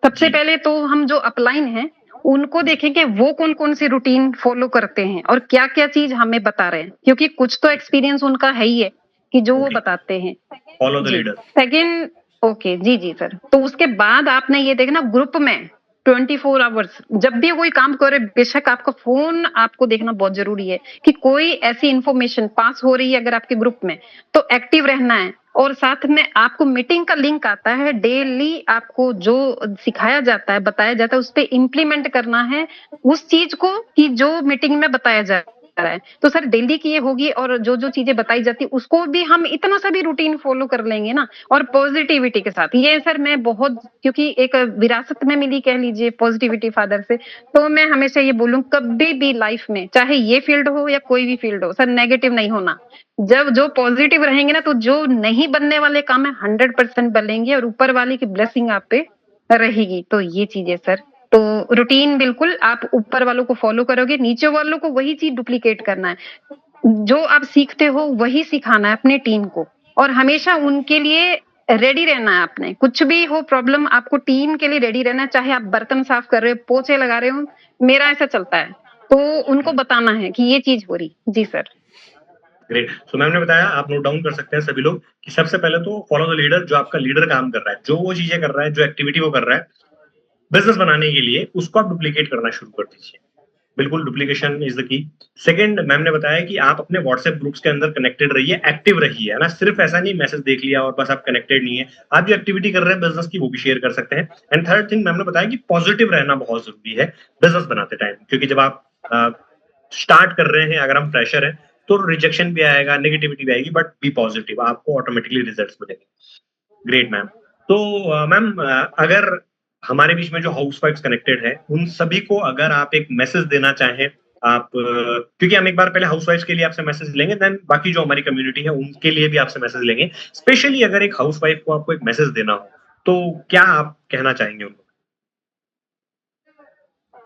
सबसे पहले तो हम जो अपलाइन हैं उनको देखेंगे वो कौन कौन सी रूटीन फॉलो करते हैं और क्या क्या चीज हमें बता रहे हैं, क्योंकि कुछ तो एक्सपीरियंस उनका है ही है कि जो वो बताते हैं। Follow the leader. Second, okay जी सर, तो उसके बाद आपने ये देखना ग्रुप में 24 आवर्स जब भी कोई काम करे, बेशक आपका फोन आपको देखना बहुत जरूरी है कि कोई ऐसी इंफॉर्मेशन पास हो रही है अगर आपके ग्रुप में, तो एक्टिव रहना है। और साथ में आपको मीटिंग का लिंक आता है, डेली आपको जो सिखाया जाता है, बताया जाता है, उस पर इम्प्लीमेंट करना है उस चीज को कि जो मीटिंग में बताया जा रहा है। तो सर डेली की ये होगी और जो जो चीजें बताई जाती उसको भी हम इतना सा भी रूटीन फॉलो कर लेंगे ना, और पॉजिटिविटी के साथ। ये सर मैं बहुत, क्योंकि एक विरासत में मिली कह लीजिए पॉजिटिविटी फादर से, तो मैं हमेशा ये बोलूं कभी भी लाइफ में चाहे ये फील्ड हो या कोई भी फील्ड हो सर, नेगेटिव नहीं होना। जब जो पॉजिटिव रहेंगे ना, तो जो नहीं बनने वाले काम है 100% बनेंगे और ऊपर वाले की ब्लेसिंग आप पे रहेगी। तो ये चीजें सर, तो रूटीन बिल्कुल आप ऊपर वालों को फॉलो करोगे, नीचे वालों को वही चीज डुप्लीकेट करना है, जो आप सीखते हो वही सिखाना है अपने टीम को, और हमेशा उनके लिए रेडी रहना है। आपने कुछ भी हो प्रॉब्लम, आपको टीम के लिए रेडी रहना है, चाहे आप बर्तन साफ कर रहे हो, पोछे लगा रहे हो, मेरा ऐसा चलता है, तो उनको बताना है कि ये चीज हो रही। जी सर। ग्रेट। सो मैम ने बताया, आप नोट डाउन कर सकते हैं सभी लोग, कि सबसे पहले तो फॉलो द लीडर, जो आपका लीडर काम कर रहा है, जो वो चीजें कर रहा है, जो एक्टिविटी वो कर रहा है बिजनेस बनाने के लिए, उसको आप डुप्लीकेट करना शुरू कर दीजिए। बिल्कुल डुप्लीकेशन इज द की। सेकंड, मैम ने बताया कि आप अपने व्हाट्सएप ग्रुप्स के अंदर कनेक्टेड रहिए, एक्टिव रहिए, है ना, सिर्फ ऐसा नहीं मैसेज देख लिया और बस आप कनेक्टेड नहीं है, आप जो एक्टिविटी कर रहे हैं बिजनेस की वो भी शेयर कर सकते हैं। एंड थर्ड थिंग, मैम ने बताया कि पॉजिटिव रहना बहुत जरूरी है बिजनेस बनाते टाइम, क्योंकि जब आप स्टार्ट कर रहे हैं, अगर हम फ्रेशर हैं तो रिजेक्शन भी आएगा, नेगेटिविटी भी आएगी, बट बी पॉजिटिव, आपको ऑटोमेटिकली रिजल्ट्स मिलेंगे। Great ma'am. तो मैम अगर हमारे बीच में जो हाउसवाइफ्स कनेक्टेड है, उन सभी को अगर आप एक मैसेज देना चाहें, आप क्योंकि हम एक बार पहले हाउसवाइफ्स के लिए आपसे मैसेज लेंगे, देन बाकी जो हमारी कम्युनिटी है उनके लिए भी आपसे मैसेज लेंगे। स्पेशली अगर एक हाउसवाइफ को आपको एक मैसेज देना हो तो क्या आप कहना चाहेंगे उनको?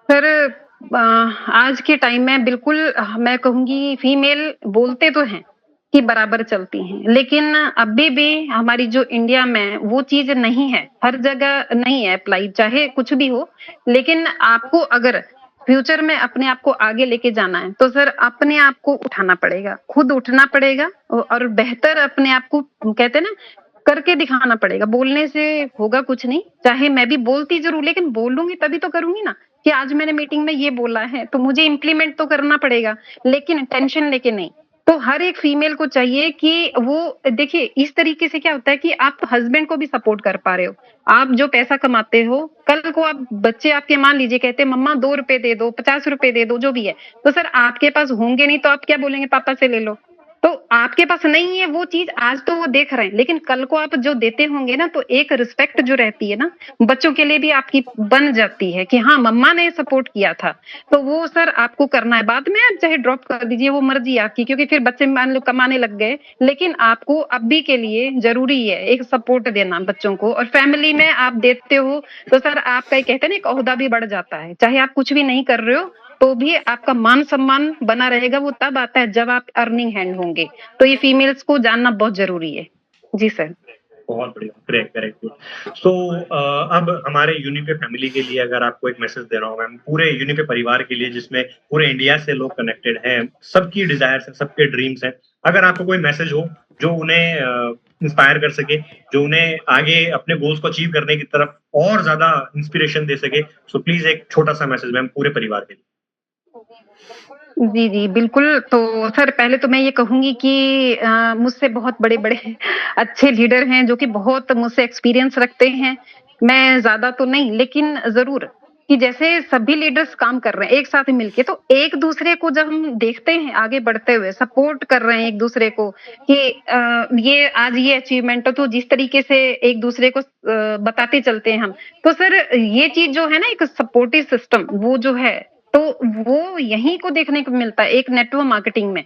सर आज के टाइम में बिल्कुल मैं कहूंगी फीमेल बोलते तो हैं कि बराबर चलती हैं, लेकिन अभी भी हमारी जो इंडिया में वो चीज नहीं है, हर जगह नहीं है अप्लाई, चाहे कुछ भी हो। लेकिन आपको अगर फ्यूचर में अपने आप को आगे लेके जाना है तो सर अपने आप को उठाना पड़ेगा, खुद उठना पड़ेगा, और बेहतर अपने आप को कहते हैं ना करके दिखाना पड़ेगा। बोलने से होगा कुछ नहीं, चाहे मैं भी बोलती जरूर, लेकिन बोलूंगी तभी तो करूंगी ना, कि आज मैंने मीटिंग में ये बोला है तो मुझे इम्प्लीमेंट तो करना पड़ेगा, लेकिन टेंशन लेके नहीं। तो हर एक फीमेल को चाहिए कि वो देखिए, इस तरीके से क्या होता है कि आप हस्बैंड को भी सपोर्ट कर पा रहे हो, आप जो पैसा कमाते हो, कल को आप बच्चे आपके मान लीजिए कहते हैं मम्मा 2 रुपए दे दो, 50 रुपए दे दो, जो भी है, तो सर आपके पास होंगे नहीं तो आप क्या बोलेंगे, पापा से ले लो। तो आपके पास नहीं है वो चीज, आज तो वो देख रहे हैं, लेकिन कल को आप जो देते होंगे ना, तो एक रिस्पेक्ट जो रहती है ना बच्चों के लिए भी आपकी बन जाती है कि हाँ मम्मा ने सपोर्ट किया था, तो वो सर आपको करना है। बाद में आप चाहे ड्रॉप कर दीजिए, वो मर्जी आपकी, क्योंकि फिर बच्चे मान लो कमाने लग गए, लेकिन आपको अभी के लिए जरूरी है एक सपोर्ट देना बच्चों को। और फैमिली में आप देते हो तो सर आपका ये कहते हैं ना एक ओहदा भी बढ़ जाता है, चाहे आप कुछ भी नहीं कर रहे हो तो भी आपका मान सम्मान बना रहेगा। वो तब आता है जब आप अर्निंग हैंड होंगे। तो ये फीमेल्स को जानना बहुत जरूरी है। जी सर। बहुत बढ़िया, करेक्ट करेक्ट। सो अब हमारे यूनिपे फैमिली के लिए अगर आपको एक मैसेज देना हो मैम, पूरे यूनिपे परिवार के लिए जिसमें पूरे इंडिया से लोग कनेक्टेड हैं, सबकी डिजायर्स हैं, सबके ड्रीम्स हैं, अगर आपको कोई मैसेज हो जो उन्हें इंस्पायर कर सके, जो उन्हें आगे अपने गोल्स को अचीव करने की तरफ और ज्यादा इंस्पिरेशन दे सके, सो प्लीज एक छोटा सा मैसेज मैम पूरे परिवार के लिए। जी, जी, बिल्कुल। तो सर पहले तो मैं ये कहूँगी कि मुझसे बहुत बड़े-बड़े अच्छे लीडर हैं जो कि बहुत मुझसे एक्सपीरियंस रखते हैं। मैं ज़्यादा तो नहीं, लेकिन ज़रूर कि जैसे सभी लीडर्स काम कर रहे हैं एक साथ मिलके, तो एक-दूसरे को जब हम देखते हैं आगे बढ़ते हुए, सपोर्ट कर रहे हैं एक-दूसरे को कि ये आज ये अचीवमेंट है, तो जिस तरीके से एक-दूसरे को बताते चलते हैं हम। तो सर ये चीज़ जो है ना एक सपोर्टिव सिस्टम वो जो है, तो वो यहीं को देखने को मिलता है एक नेटवर्क मार्केटिंग में।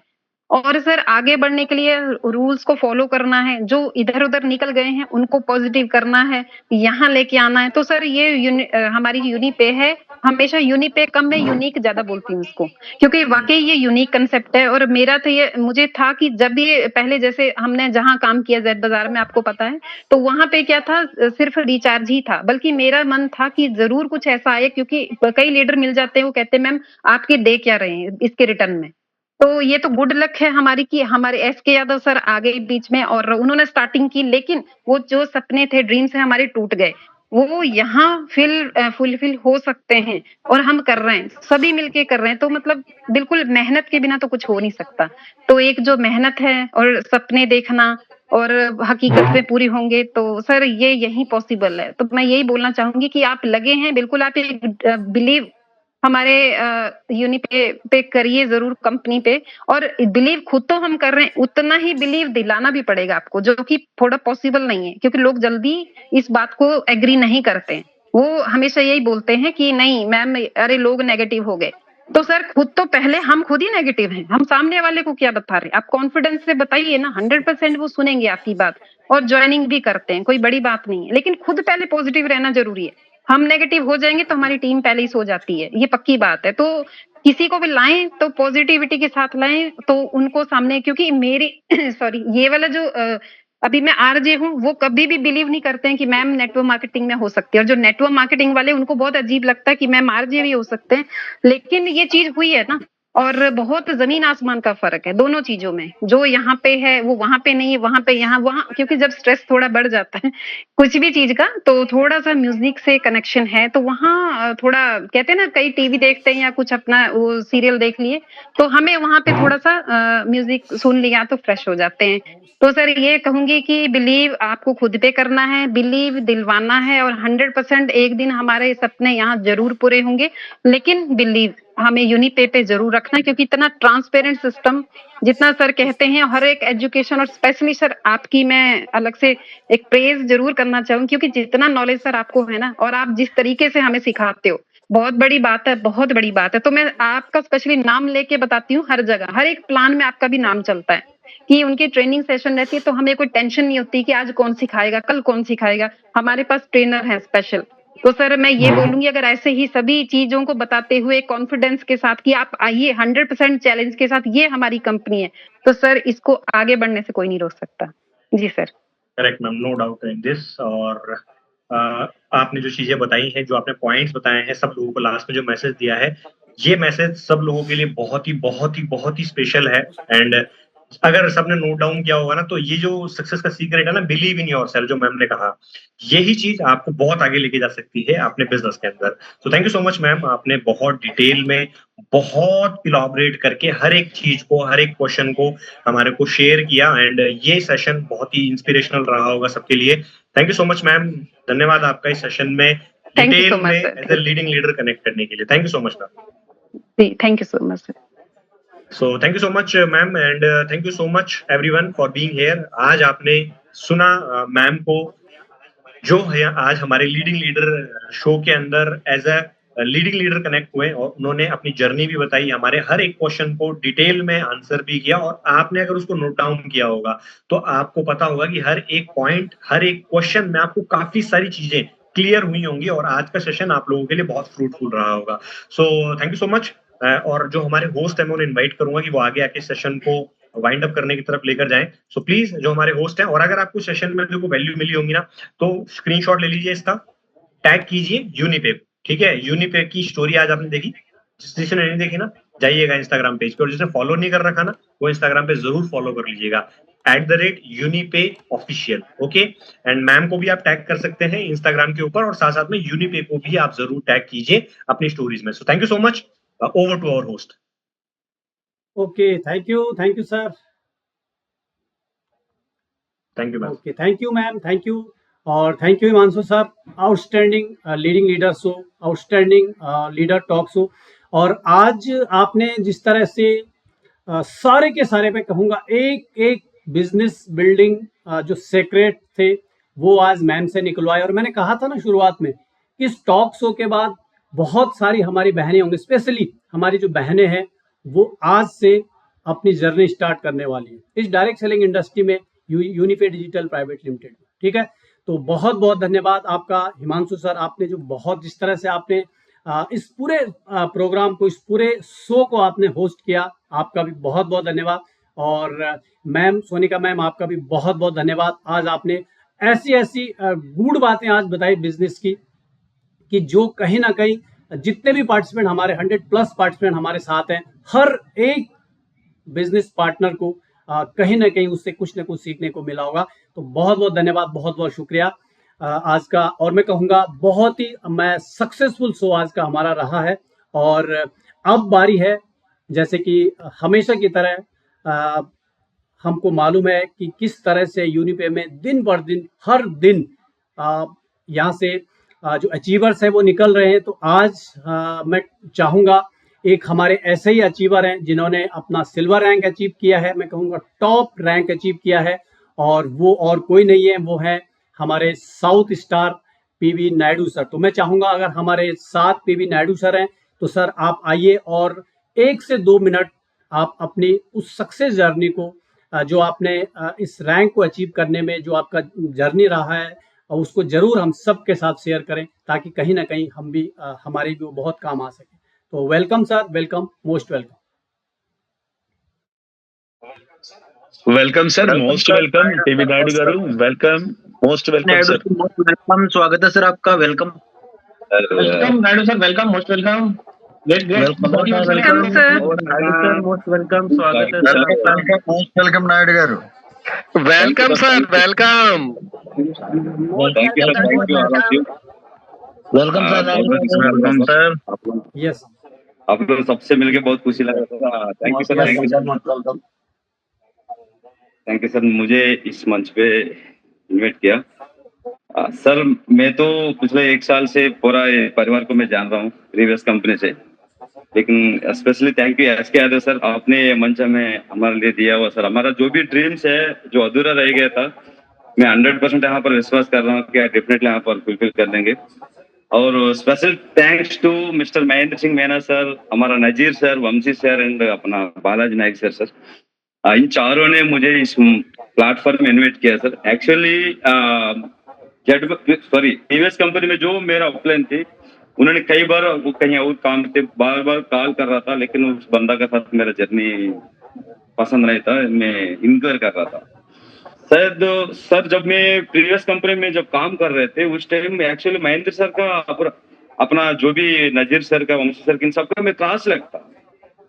और सर आगे बढ़ने के लिए रूल्स को फॉलो करना है, जो इधर-उधर निकल गए हैं उनको पॉजिटिव करना है, यहाँ लेके आना है। तो सर ये हमारी यूनिपे है, हमेशा यूनिपे कम, मैं यूनिक ज़्यादा बोलती हूँ उसको, क्योंकि वाक़ई ये यूनिक कांसेप्ट है। और मेरा तो ये मुझे था कि जब ये पहले जैसे हमने जहाँ काम किया ज़ेड बाज़ार में आपको पता है, तो वहाँ पे क्या था सिर्फ़ रिचार्ज ही था, बल्कि मेरा मन था कि ज़रूर कुछ ऐसा आए, क्योंकि कई लीडर मिल जाते हैं, वो कहते हैं मैम आप ये दे क्या रहे हैं इसके रिटर्न में। तो ये तो गुड लक है हमारी कि हमारे एसके यादव सर आ गए बीच में और उन्होंने स्टार्टिंग की, लेकिन वो जो सपने थे, ड्रीम्स हैं हमारे टूट गए। वो यहाँ फुलफिल हो सकते हैं और हम कर रहे हैं, सभी मिलके कर रहे हैं। तो मतलब बिल्कुल मेहनत के बिना तो कुछ हो नहीं सकता। तो एक जो मेहनत है और सपने देखना और हकीकत में पूरी होंगे, तो सर ये यही पॉसिबल है। तो मैं यही बोलना चाहूँगी कि आप लगे हैं, बिल्कुल आप एक बिलीव हमारे पे करिए ज़रूर, कंपनी पे। और बिलीव खुद तो हम कर रहे हैं, उतना ही बिलीव दिलाना भी पड़ेगा आपको, जो कि थोड़ा पॉसिबल नहीं है, क्योंकि लोग जल्दी इस बात को एग्री नहीं करते हैं। वो हमेशा यही बोलते हैं कि नहीं मैम, अरे लोग नेगेटिव हो गए। तो सर खुद तो पहले हम खुद ही नेगेटिव हैं, हम सामने वाले को क्या बता रहे हैं? आप कॉन्फिडेंस से बताइए ना, 100% वो सुनेंगे आपकी बात और जॉइनिंग भी करते हैं, कोई बड़ी बात नहीं है। लेकिन खुद पहले पॉजिटिव रहना ज़रूरी है। हम नेगेटिव हो जाएँगे तो हमारी टीम पहले ही सो जाती है, ये पक्की बात है। तो किसी को भी लाएँ तो पॉजिटिविटी के साथ लाएँ, तो उनको सामने, क्योंकि मेरी सॉरी, ये वाला जो अभी मैं आरजे हूँ, वो कभी भी बिलीव नहीं करते हैं कि मैम नेटवर्क मार्केटिंग में हो सकती है। और जो नेटवर्क मार्केटिंग वाले, उनको बहुत अजीब लगता है कि मैम आरजे भी हो सकते हैं। लेकिन ये चीज़ हुई है ना, और बहुत ज़मीन आसमान का फ़र्क है दोनों चीज़ों में। जो यहाँ पे है वो वहाँ पे नहीं है, वहाँ पे यहाँ, वहाँ, क्योंकि जब स्ट्रेस थोड़ा बढ़ जाता है कुछ भी चीज़ का, तो थोड़ा-सा म्यूज़िक से कनेक्शन है, तो वहाँ थोड़ा कहते हैं ना, कई टीवी देखते हैं या कुछ अपना वो सीरियल देख लिए, तो हमें वहाँ पे थोड़ा-सा म्यूज़िक सुन लिया तो फ्रेश हो जाते हैं। तो सर ये कहूँगी कि बिलीव आपको खुद पे करना है, बिलीव दिलवाना है, और 100% एक दिन हमारे सपने यहाँ ज़रूर पूरे होंगे। लेकिन बिलीव हमें यूनिपे पे ज़रूर रखना है, क्योंकि इतना ट्रांसपेरेंट सिस्टम जितना सर कहते हैं, हर एक एजुकेशन, और स्पेशली सर आपकी मैं अलग से एक प्रेज़ ज़रूर करना चाहूँगी, क्योंकि जितना नॉलेज सर आपको है ना, और आप जिस तरीके से हमें सिखाते हो, बहुत बड़ी बात है, बहुत बड़ी बात है। तो मैं आपका स्पेशली नाम लेके बताती हूँ हर जगह, हर एक प्लान में आपका भी नाम चलता है कि उनकी ट्रेनिंग सेशन रहती है, तो हमें कोई टेंशन नहीं होती कि आज कौन सिखाएगा, कल कौन सिखाएगा। हमारे पास ट्रेनर हैं स्पेशल। तो सर मैं ये बोलूँगी, अगर ऐसे ही सभी चीज़ों को बताते हुए कॉन्फिडेंस के साथ कि आप आइए 100% चैलेंज के साथ, ये हमारी कंपनी है, तो सर इसको आगे बढ़ने से कोई नहीं रोक सकता। जी sir. Correct ma'am, no doubt in this. और आपने जो चीजें बताई हैं, जो आपने पॉइंट्स बताए हैं, सब लोगों को लास्ट में जो मैसेज दिया है, ये मैसेज सब लोगों के लिए बहुत ही स्पेशल है। एंड अगर सबने नोट डाउन किया होगा ना, तो ये जो सक्सेस का सीक्रेट है ना, बिलीव इन योरसेल्फ, जो मैम ने कहा, यही चीज आपको बहुत आगे लेके जा सकती है अपने बिजनेस के अंदर। तो thank you so much ma'am, आपने बहुत डिटेल में, बहुत इलाबोरेट करके हर एक चीज को, हर एक क्वेश्चन को हमारे को शेयर किया। एंड ये सेशन बहुत ही इंस्पिरेशनल रहा होगा सबके लिए। Thank you so much ma'am, धन्यवाद आपका इस सेशन में डिटेल में as a leading leader connect करने के लिए। Thank you so much ma'am. जी, thank you so much sir. So thank you so much ma'am and thank you so much everyone for being here. आज आपने सुना ma'am को, जो है आज हमारे लीडिंग लीडर शो के अंदर as a leading leader connect हुए और उन्होंने अपनी जर्नी भी बताई, हमारे हर एक क्वेश्चन को डिटेल में आंसर भी किया। और आपने अगर उसको नोट डाउन किया होगा तो आपको पता होगा कि हर एक पॉइंट, हर एक क्वेश्चन में आपको काफी सारी चीजें क्लियर हुई होंगी और आज का सेशन आप लोगों के लिए बहुत फ्रूटफुल रहा होगा। सो थैंक यू सो मच। और जो हमारे होस्ट है मैं उन्हें इन्वाइट करूंगा कि वो आगे आके सेशन को वाइंड अप करने की तरफ लेकर जाएं। सो प्लीज जो हमारे होस्ट हैं, और अगर आपको सेशन में जो वैल्यू मिली होंगी ना तो स्क्रीनशॉट ले लीजिए, इसका टैग कीजिए यूनिपे, ठीक है। यूनिपे की स्टोरी आज आपने देखी, जिसने नहीं देखी ना जाइएगा इंस्टाग्राम पेज पे, और जिसने फॉलो नहीं कर रखा ना वो इंस्टाग्राम पे जरूर फॉलो कर लीजिएगा @Unipe official, okay. And ma'am को भी आप टैग कर सकते हैं इंस्टाग्राम के ऊपर, और साथ साथ में यूनिपे को भी आप जरूर टैग कीजिए अपनी स्टोरीज में। So thank you so much, over to our host. Okay, thank you sir. Thank you ma'am. Okay, thank you ma'am, thank you. और thank you Himanshu sir, outstanding leading leader show, outstanding leader talk show. और आज आपने जिस तरह से सारे के सारे मैं कहूँगा एक एक बिजनेस बिल्डिंग जो सीक्रेट थे वो आज मैम से निकलवाए। और मैंने कहा था ना शुरुआत में, इस टॉक शो के बाद बहुत सारी हमारी बहनें होंगी, स्पेशली हमारी जो बहनें हैं वो आज से अपनी जर्नी स्टार्ट करने वाली है इस डायरेक्ट सेलिंग इंडस्ट्री में, यूनिफे डिजिटल प्राइवेट लिमिटेड, ठीक है। तो बहुत बहुत धन्यवाद आपका हिमांशु सर, आपने जो बहुत जिस तरह से आपने इस पूरे प्रोग्राम को, इस पूरे शो को आपने होस्ट किया, आपका भी बहुत बहुत धन्यवाद। और मैम सोनिका मैम, आपका भी बहुत बहुत धन्यवाद। आज आपने ऐसी ऐसी गूढ़ बातें आज बताई बिजनेस की, कि जो कहीं ना कहीं जितने भी पार्टिसिपेंट हमारे 100+ पार्टिसिपेंट हमारे साथ हैं, हर एक बिजनेस पार्टनर को कहीं ना कहीं उससे कुछ ना कुछ सीखने को मिला होगा। तो बहुत बहुत धन्यवाद, बहुत बहुत शुक्रिया आज का। और मैं कहूँगा बहुत ही मैं सक्सेसफुल शो आज का हमारा रहा है। और अब बारी है, जैसे कि हमेशा की तरह हमको मालूम है कि किस तरह से यूनिपे में दिन पर दिन हर दिन यहाँ से जो अचीवर्स है वो निकल रहे हैं। तो आज मैं चाहूँगा एक हमारे ऐसे ही अचीवर हैं जिन्होंने अपना सिल्वर रैंक अचीव किया है, मैं कहूँगा टॉप रैंक अचीव किया है, और वो और कोई नहीं है, वो है हमारे south star PV Naidu sir. तो मैं चाहूँगा अगर हमारे साथ पीवी नायडू सर हैं तो सर आप आइए और 1 से 2 मिनट आप अपनी उस सक्सेस जर्नी को, जो आपने इस रैंक को अचीव करने में जो आपका जर्नी रहा है, उसको जरूर हम सबके साथ शेयर करें, ताकि कहीं ना कहीं हम भी हमारी भी वो बहुत काम आ सके। तो welcome sir, welcome, most welcome. Welcome sir, most welcome TV Naidu garu, welcome, most welcome Naidu sir. Most welcome, स्वागत है सर आपका, welcome. Welcome Naidu sir, welcome, most welcome. Welcome sir. Most welcome, स्वागत है सर आपका। Most welcome Naidu garu. Welcome sir, welcome. Thank you sir, thank you all of you. Welcome sir. Welcome sir. Yes, आप लोग सबसे मिलके बहुत खुशी लगा था। Thank you sir, thank you sir, thank you sir, मुझे इस मंच पे इन्वाइट किया। सर मैं तो पिछले 1 साल से पूरा परिवार को मैं जान रहा हूँ प्रीवियस कंपनी से, लेकिन specially thank you SK Yadav sir, आपने ये मंच हमें हमारे लिए दिया हुआ। सर हमारा जो भी ड्रीम्स है जो अधूरा रह गया था, मैं 100% यहाँ पर विश्वास कर रहा हूँ कि डेफिनेटली यहाँ पर फुलफिल कर देंगे। और special thanks to mister Mahendra Singh Maina sir, हमारा Nazir sir, Vanshi sir and अपना बालाजी नाइक सर। सर इन चारों ने मुझे इस प्लेटफॉर्म में इन्वाइट किया सर। एक्चुअली प्रीवियस कंपनी में जो मेरा अपलाइन थी, उन्होंने कई बार वो कहीं और काम थे, बार बार कॉल कर रहा था, लेकिन उस बंदा के साथ मेरा जर्नी पसंद नहीं था, मैं इनक्वायर कर रहा था। शायद सर जब मैं प्रीवियस कंपनी में जब काम कर रहे थे उस टाइम एक्चुअली महेंद्र सर का अपना जो भी नजीर सर का, वंशी सर का, इन सबका मैं क्लास लगता,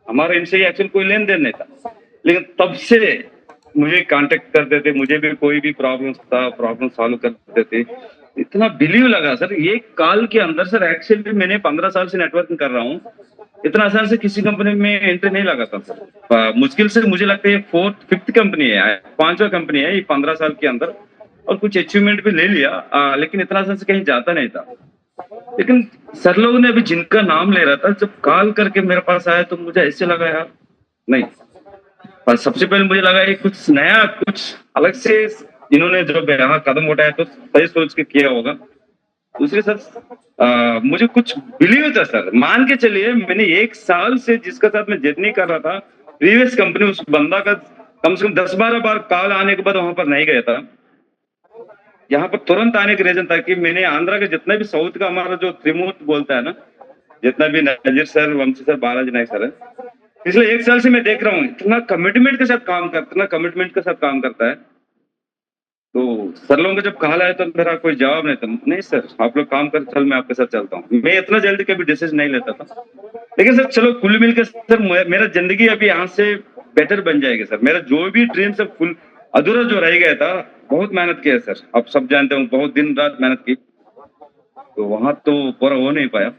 हमारा इनसे एक्चुअली कोई लेन देन नहीं था, लेकिन तब से मुझे कांटेक्ट करते थे, मुझे भी कोई भी प्रॉब्लम था प्रॉब्लम सॉल्व करते थे। इतना बिलीव लगा सर ये कॉल के अंदर। सर एक्चुअली मैंने 15 साल से नेटवर्किंग कर रहा हूँ, इतना आसान से किसी कंपनी में एंट्री नहीं लगा था सर। मुश्किल से मुझे लगता है 4th 5th कंपनी है, 5वां कंपनी है ये 15 साल के अंदर, और कुछ अचीवमेंट भी ले लिया, लेकिन इतना आसान से कहीं जाता नहीं था। लेकिन सर लोगों ने अभी जिनका नाम ले रहा था, जब कॉल करके मेरे पास आया तो मुझे ऐसे लगा यार नहीं, पर सबसे पहले मुझे लगा ये कुछ नया, कुछ अलग से इन्होंने जो यहाँ कदम उठाया तो सही सोच के किया होगा। दूसरे सर मुझे कुछ बिलीव था सर, मान के चलिए मैंने 1 साल से जिसके साथ मैं जर्नी कर रहा था प्रीवियस कंपनी, उस बंदा का कम से कम 10-12 बार कॉल आने के बाद वहां पर नहीं गया था। यहाँ पर तुरंत आने का रीजन था कि मैंने आंध्रा के जितना भी साउथ का हमारा जो त्रिमूर्त बोलता है ना, जितना भी नजीर सर, वंशी सर, बालाजी नायक सर है, पिछले 1 साल से मैं देख रहा हूँ इतना कमिटमेंट के साथ काम करता है। तो सर लोगों का जब कॉल आया तो मेरा कोई जवाब नहीं था, नहीं सर आप लोग काम कर, चल मैं आपके साथ चलता हूँ। मैं इतना जल्दी कभी डिसीजन नहीं लेता था, लेकिन सर चलो कुल मिलकर सर मेरा जिंदगी अभी यहाँ से बेटर बन जाएगी सर। मेरा जो भी ड्रीम सब फुल अधूरा जो रह गया था, बहुत मेहनत किया सर, आप सब जानते हो, बहुत दिन रात मेहनत की, तो वहां तो पूरा हो नहीं पाया।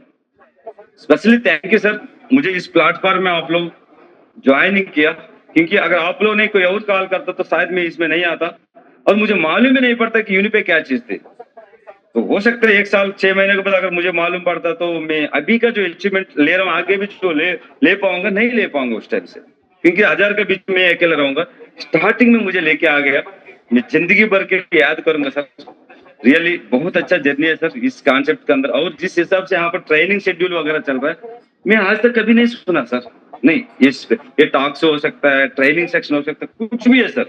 स्पेशली थैंक यू सर, मुझे इस प्लेटफॉर्म में आप लोग ज्वाइन किया, क्योंकि अगर आप लोग ने कोई और कॉल करता तो शायद मैं इसमें नहीं आता और मुझे मालूम भी नहीं पड़ता कि यूनिपे क्या चीज थी। तो हो सकता है 1 साल 6 महीने के बाद अगर मुझे मालूम पड़ता तो मैं अभी का जो अचीवमेंट ले रहा हूँ आगे भी जो ले पाऊंगा, नहीं ले पाऊंगा उस टाइम से, क्योंकि 1000 के बीच में अकेला रहूंगा। स्टार्टिंग में मुझे लेके आ गया, मैं जिंदगी भर के याद करूंगा सर। रियली बहुत अच्छा जर्नी है सर इस कॉन्सेप्ट के अंदर, और जिस हिसाब से यहाँ पर ट्रेनिंग शेड्यूल वगैरह चल रहा है, मैं आज तक कभी नहीं सुना सर। नहीं, ये टॉक शो हो सकता है, ट्रेनिंग सेक्शन हो सकता है, कुछ भी है सर,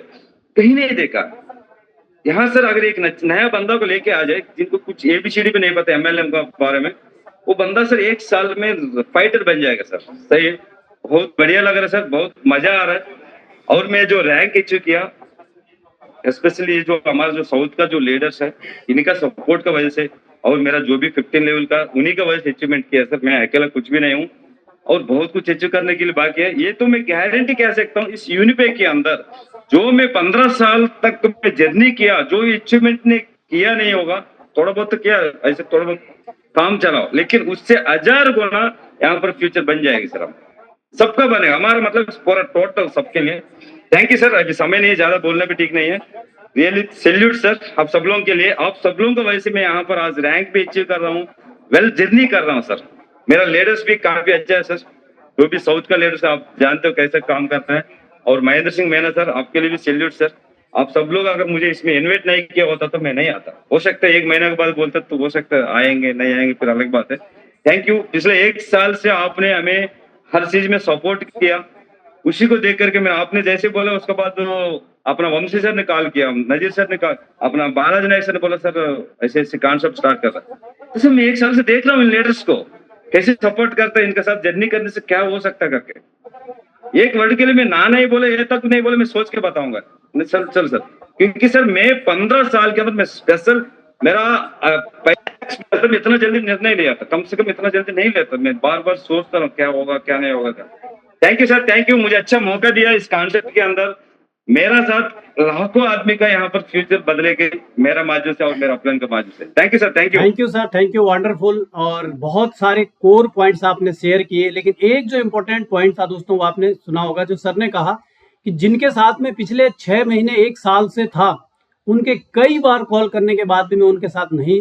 कहीं नहीं देखा। यहाँ सर अगर एक नया बंदा को लेके आ जाए जिनको कुछ एबीसीडी भी नहीं पता एमएलएम का बारे में, वो बंदा सर 1 साल में फाइटर बन जाएगा सर। सही, बहुत बढ़िया लग रहा है सर, बहुत मजा आ रहा है। और मैं जो रैंक अचीव किया, स्पेशली जो हमारा जो साउथ का जो लीडर्स है, इनका सपोर्ट का वजह से, और मेरा जो भी 15 लेवल का उन्हीं का वजह से अचीवमेंट किया सर। मैं अकेला कुछ भी नहीं हूँ और बहुत कुछ अचीव करने के लिए बाकी है। ये तो मैं गारंटी कह सकता हूँ, इस यूनिपे के अंदर जो मैं 15 साल तक मैं जर्नी किया, जो अचीवमेंट ने किया नहीं होगा, थोड़ा बहुत तो किया, ऐसे थोड़ा बहुत काम चलाओ, लेकिन उससे 1000 गुना यहाँ पर फ्यूचर बन जाएगी सर। हम सबका बनेगा, हमारा मतलब पूरा टोटल सबके लिए। थैंक यू सर, अभी समय नहीं है, ज्यादा बोलना भी ठीक नहीं है। रियली सैल्यूट सर आप सब लोगों के लिए, आप सब लोगों की वजह से मैं यहाँ पर आज रैंक भी अचीव कर रहा हूँ, वेल जर्नी कर रहा हूँ सर। मेरा लीडर्स भी काफी अच्छा है सर, जो भी साउथ का लीडर्स आप जानते हो कैसे काम करता है। और महेंद्र सिंह मैना सर, आपके लिए भी सैल्यूट सर। आप सब लोग अगर मुझे इसमें इन्वाइट नहीं किया होता तो मैं नहीं आता। हो सकता है 1 महीने के बाद बोलता तो हो सकता है आएंगे, नहीं आएंगे फिर अलग बात है। थैंक यू, पिछले 1 साल से आपने हमें हर चीज में सपोर्ट किया, उसी को देख करके मैं, आपने जैसे बोला उसके बाद अपना वंशी सर ने कॉल किया, नजीर सर ने कॉल, अपना बालाजी नायक सर ने बोला सर ऐसे ऐसे कॉन्सेप्ट स्टार्ट कर रहा है। तो सर मैं 1 साल से देख रहा हूँ इन लीडर्स को कैसे सपोर्ट करते हैं, इनके साथ जर्नी करने से क्या हो सकता है करके। एक वर्ड के लिए मैं ना नहीं बोले, ये तक नहीं बोले, मैं सोच के बताऊंगा चल सर, क्योंकि सर मैं 15 साल के अंदर मैं स्पेशल मेरा इतना जल्दी निर्णय लिया था, कम से कम इतना जल्दी नहीं लेता, मैं बार बार सोचता हूँ क्या होगा क्या नहीं होगा क्या। Thank you sir, thank you, मुझे अच्छा मौका दिया इस कॉन्सेप्ट के अंदर। मेरा साथ लाखों आदमी का यहाँ पर फ्यूचर बदलेगा मेरा माध्यम से और मेरा अपलाइन का माध्यम से। Thank you sir, thank you. Thank you sir, thank you, wonderful. और बहुत सारे कोर पॉइंट्स आपने शेयर किए, लेकिन एक जो इम्पोर्टेंट पॉइंट था दोस्तों, वो आपने सुना होगा, जो सर ने कहा कि जिनके साथ में पिछले 6 महीने 1 साल से था, उनके कई बार कॉल करने के बाद भी मैं उनके साथ नहीं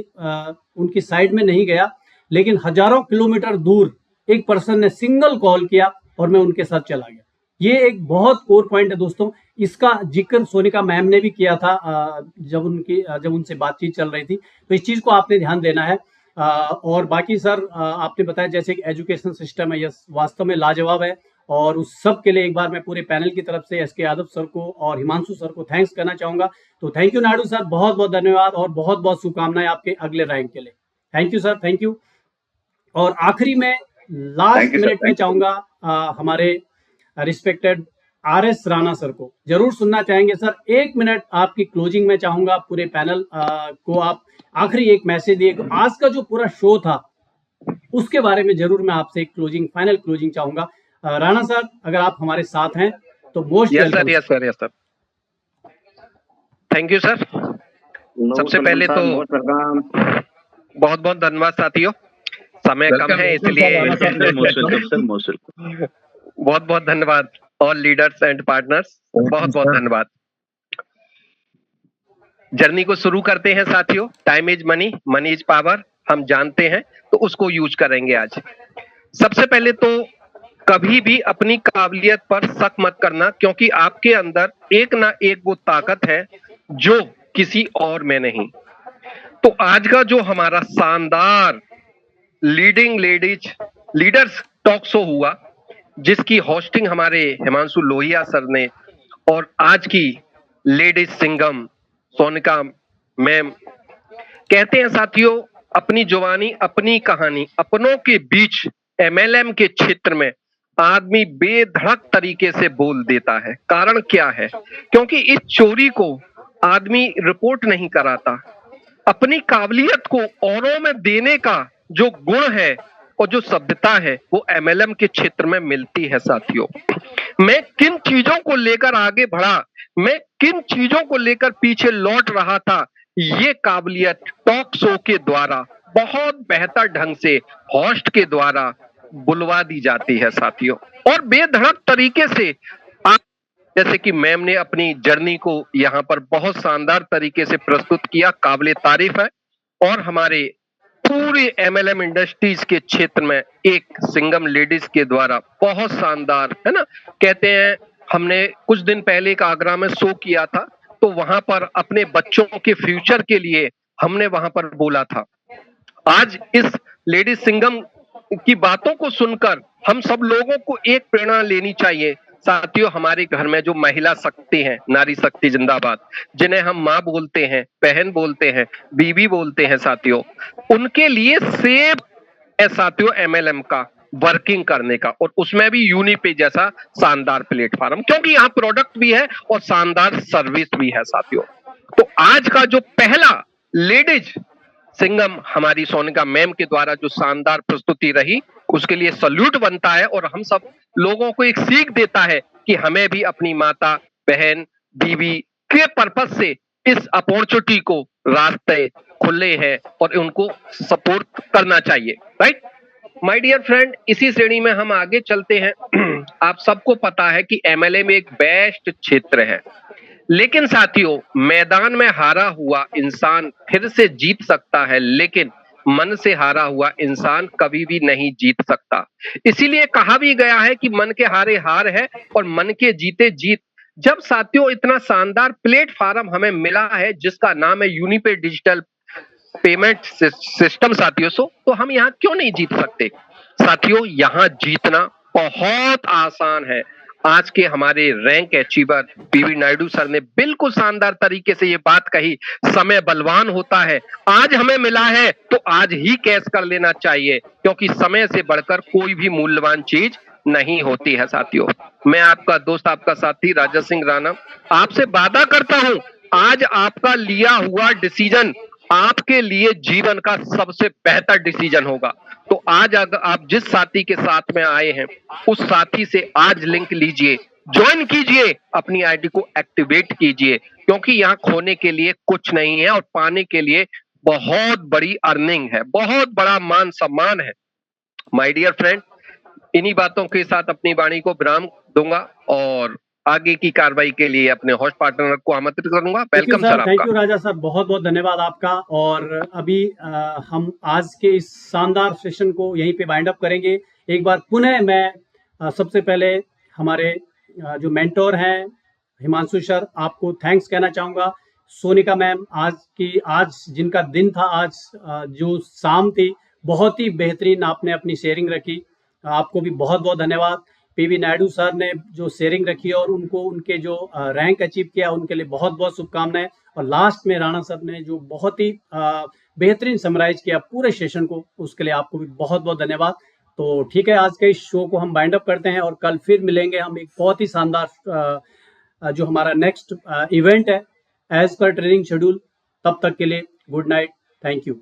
उनकी साइड में नहीं गया, लेकिन हजारों किलोमीटर दूर एक पर्सन ने सिंगल कॉल किया और मैं उनके साथ चला गया। ये एक बहुत कोर पॉइंट है दोस्तों। इसका जिक्र सोनिका मैम ने भी किया था जब उनसे बातचीत चल रही थी, तो इस चीज को आपने ध्यान देना है। और बाकी सर आपने बताया जैसे कि एजुकेशन सिस्टम है, यस वास्तव में लाजवाब है, और उस सब के लिए एक बार मैं पूरे पैनल की तरफ से एसके यादव सर को और हिमांशु सर को थैंक्स करना चाहूंगा। तो थैंक यू नायडू सर, बहुत बहुत धन्यवाद और बहुत बहुत शुभकामनाएं आपके अगले रैंक के लिए। Thank you sir, thank you. और आखिरी में लास्ट मिनट में चाहूंगा हमारे रिस्पेक्टेड आरएस राणा सर को जरूर सुनना चाहेंगे। सर 1 मिनट आपकी क्लोजिंग में चाहूंगा, पूरे पैनल को आप आखिरी एक मैसेज दिए। आज का जो पूरा शो था उसके बारे में जरूर मैं आपसे एक क्लोजिंग, फाइनल क्लोजिंग चाहूंगा। राणा सर अगर आप हमारे साथ हैं तो most welcome. Yes sir. Thank you sir. सबसे पहले तो बहुत बहुत धन्यवाद साथियों, समय कम है इसलिए बहुत बहुत धन्यवाद। ऑल लीडर्स एंड पार्टनर्स बहुत बहुत धन्यवाद। जर्नी को शुरू करते हैं साथियों। Time is money, money is power, हम जानते हैं, तो उसको यूज करेंगे आज। सबसे पहले तो कभी भी अपनी काबिलियत पर शक मत करना, क्योंकि आपके अंदर एक ना एक वो ताकत है जो किसी और में नहीं। तो आज का जो हमारा शानदार लीडिंग लीडर्स टॉक शो हुआ, जिसकी होस्टिंग हमारे हिमांशु लोहिया सर ने, और आज की लेडीज सिंगम सोनिका मैम, कहते हैं साथियों, अपनी जुबानी अपनी कहानी, अपनों के बीच एमएलएम के क्षेत्र में आदमी बेधड़क तरीके से बोल देता है। कारण क्या है? क्योंकि इस चोरी को आदमी रिपोर्ट नहीं कराता। अपनी काबिलियत को औरों में देने का जो गुण है और जो सभ्यता है वो एमएलएम के क्षेत्र में मिलती है साथियों। मैं किन चीजों को लेकर आगे बढ़ा, मैं किन चीजों को लेकर पीछे लौट रहा था, ये काबिलियत टॉक शो के द्वारा बहुत बेहतर ढंग से होस्ट के द्वारा बुलवा दी जाती है साथियों। और बेधड़क तरीके से आप, जैसे कि मैम ने अपनी जर्नी को यहाँ पर बहुत शानदार तरीके से प्रस्तुत किया, काबिले तारीफ है। और हमारे पूरे एमएलएम इंडस्ट्रीज के क्षेत्र में एक सिंगम लेडीज के द्वारा बहुत शानदार, है ना, कहते हैं, हमने कुछ दिन पहले एक आगरा में शो किया था, तो वहां पर अपने बच्चों के फ्यूचर के लिए हमने वहां पर बोला था। आज इस लेडीज सिंगम की बातों को सुनकर हम सब लोगों को एक प्रेरणा लेनी चाहिए साथियों। हमारे घर में जो महिला शक्ति है, नारी शक्ति जिंदाबाद, जिन्हें हम माँ बोलते हैं, बहन बोलते हैं, बीवी बोलते हैं साथियों, उनके लिए सेफ है साथियों एमएलएम का वर्किंग करने का, और उसमें भी यूनिपे जैसा शानदार प्लेटफॉर्म, क्योंकि यहाँ प्रोडक्ट भी है और शानदार सर्विस भी है साथियों। तो आज का जो पहला लेडीज सिंगम हमारी सोनिका मैम के द्वारा जो शानदार प्रस्तुति रही, उसके लिए सल्यूट बनता है और हम सब लोगों को एक सीख देता है कि हमें भी अपनी माता, बहन, बीवी के पर्पस से इस अपॉर्चुनिटी को रास्ते खुले हैं और उनको सपोर्ट करना चाहिए। राइट माय डियर फ्रेंड, इसी श्रेणी में हम आगे चलते हैं। आप सबको पता है कि एमएलए में एक बेस्ट क्षेत्र है, लेकिन साथियों मैदान में हारा हुआ इंसान फिर से जीत सकता है, लेकिन मन से हारा हुआ इंसान कभी भी नहीं जीत सकता। इसीलिए कहा भी गया है कि मन के हारे हार है और मन के जीते जीत। जब साथियों इतना शानदार प्लेटफॉर्म हमें मिला है जिसका नाम है यूनिपे डिजिटल पेमेंट सिस्टम साथियों, तो हम यहाँ क्यों नहीं जीत सकते साथियों? यहाँ जीतना बहुत आसान है। आज के हमारे rank achiever PV Naidu sir ने बिल्कुल शानदार तरीके से ये बात कही, समय बलवान होता है। आज हमें मिला है तो आज ही कैश कर लेना चाहिए, क्योंकि समय से बढ़कर कोई भी मूल्यवान चीज नहीं होती है साथियों। मैं आपका दोस्त, आपका साथी राजा सिंह राणा आपसे वादा करता हूं, आज आपका लिया हुआ डिसीजन आपके लिए जीवन का सबसे बेहतर डिसीजन होगा। तो आज अगर आप जिस साथी के साथ में आए हैं, उस साथी से आज लिंक लीजिए, ज्वाइन कीजिए, अपनी आईडी को एक्टिवेट कीजिए, क्योंकि यहाँ खोने के लिए कुछ नहीं है और पाने के लिए बहुत बड़ी अर्निंग है, बहुत बड़ा मान सम्मान है। माय डियर फ्रेंड, इन्हीं बातों के साथ अपनी वाणी को विराम दूंगा और आगे की कार्रवाई के लिए अपने होस्ट पार्टनर को आमंत्रित करूंगा। वेलकम सर, आपका। थैंक यू राजा सर, बहुत बहुत धन्यवाद आपका। और अभी हम आज के इस शानदार सेशन को यहीं पे वाइंड अप करेंगे। एक बार पुनः मैं सबसे पहले हमारे जो मेंटोर हैं हिमांशु सर, आपको थैंक्स कहना चाहूँगा। सोनिका मैम आज जिनका दिन था, आज जो शाम थी, बहुत ही बेहतरीन आपने अपनी शेयरिंग रखी, आपको भी बहुत बहुत धन्यवाद। पीवी नायडू सर ने जो शेयरिंग रखी और उनको उनके जो रैंक अचीव किया, उनके लिए बहुत बहुत शुभकामनाएं। और लास्ट में राणा सर ने जो बहुत ही बेहतरीन समराइज किया पूरे सेशन को, उसके लिए आपको भी बहुत बहुत धन्यवाद। तो ठीक है, आज के इस शो को हम बाइंड अप करते हैं और कल फिर मिलेंगे हम एक बहुत ही शानदार जो हमारा नेक्स्ट इवेंट है एज पर ट्रेनिंग शेड्यूल। तब तक के लिए गुड नाइट, थैंक यू।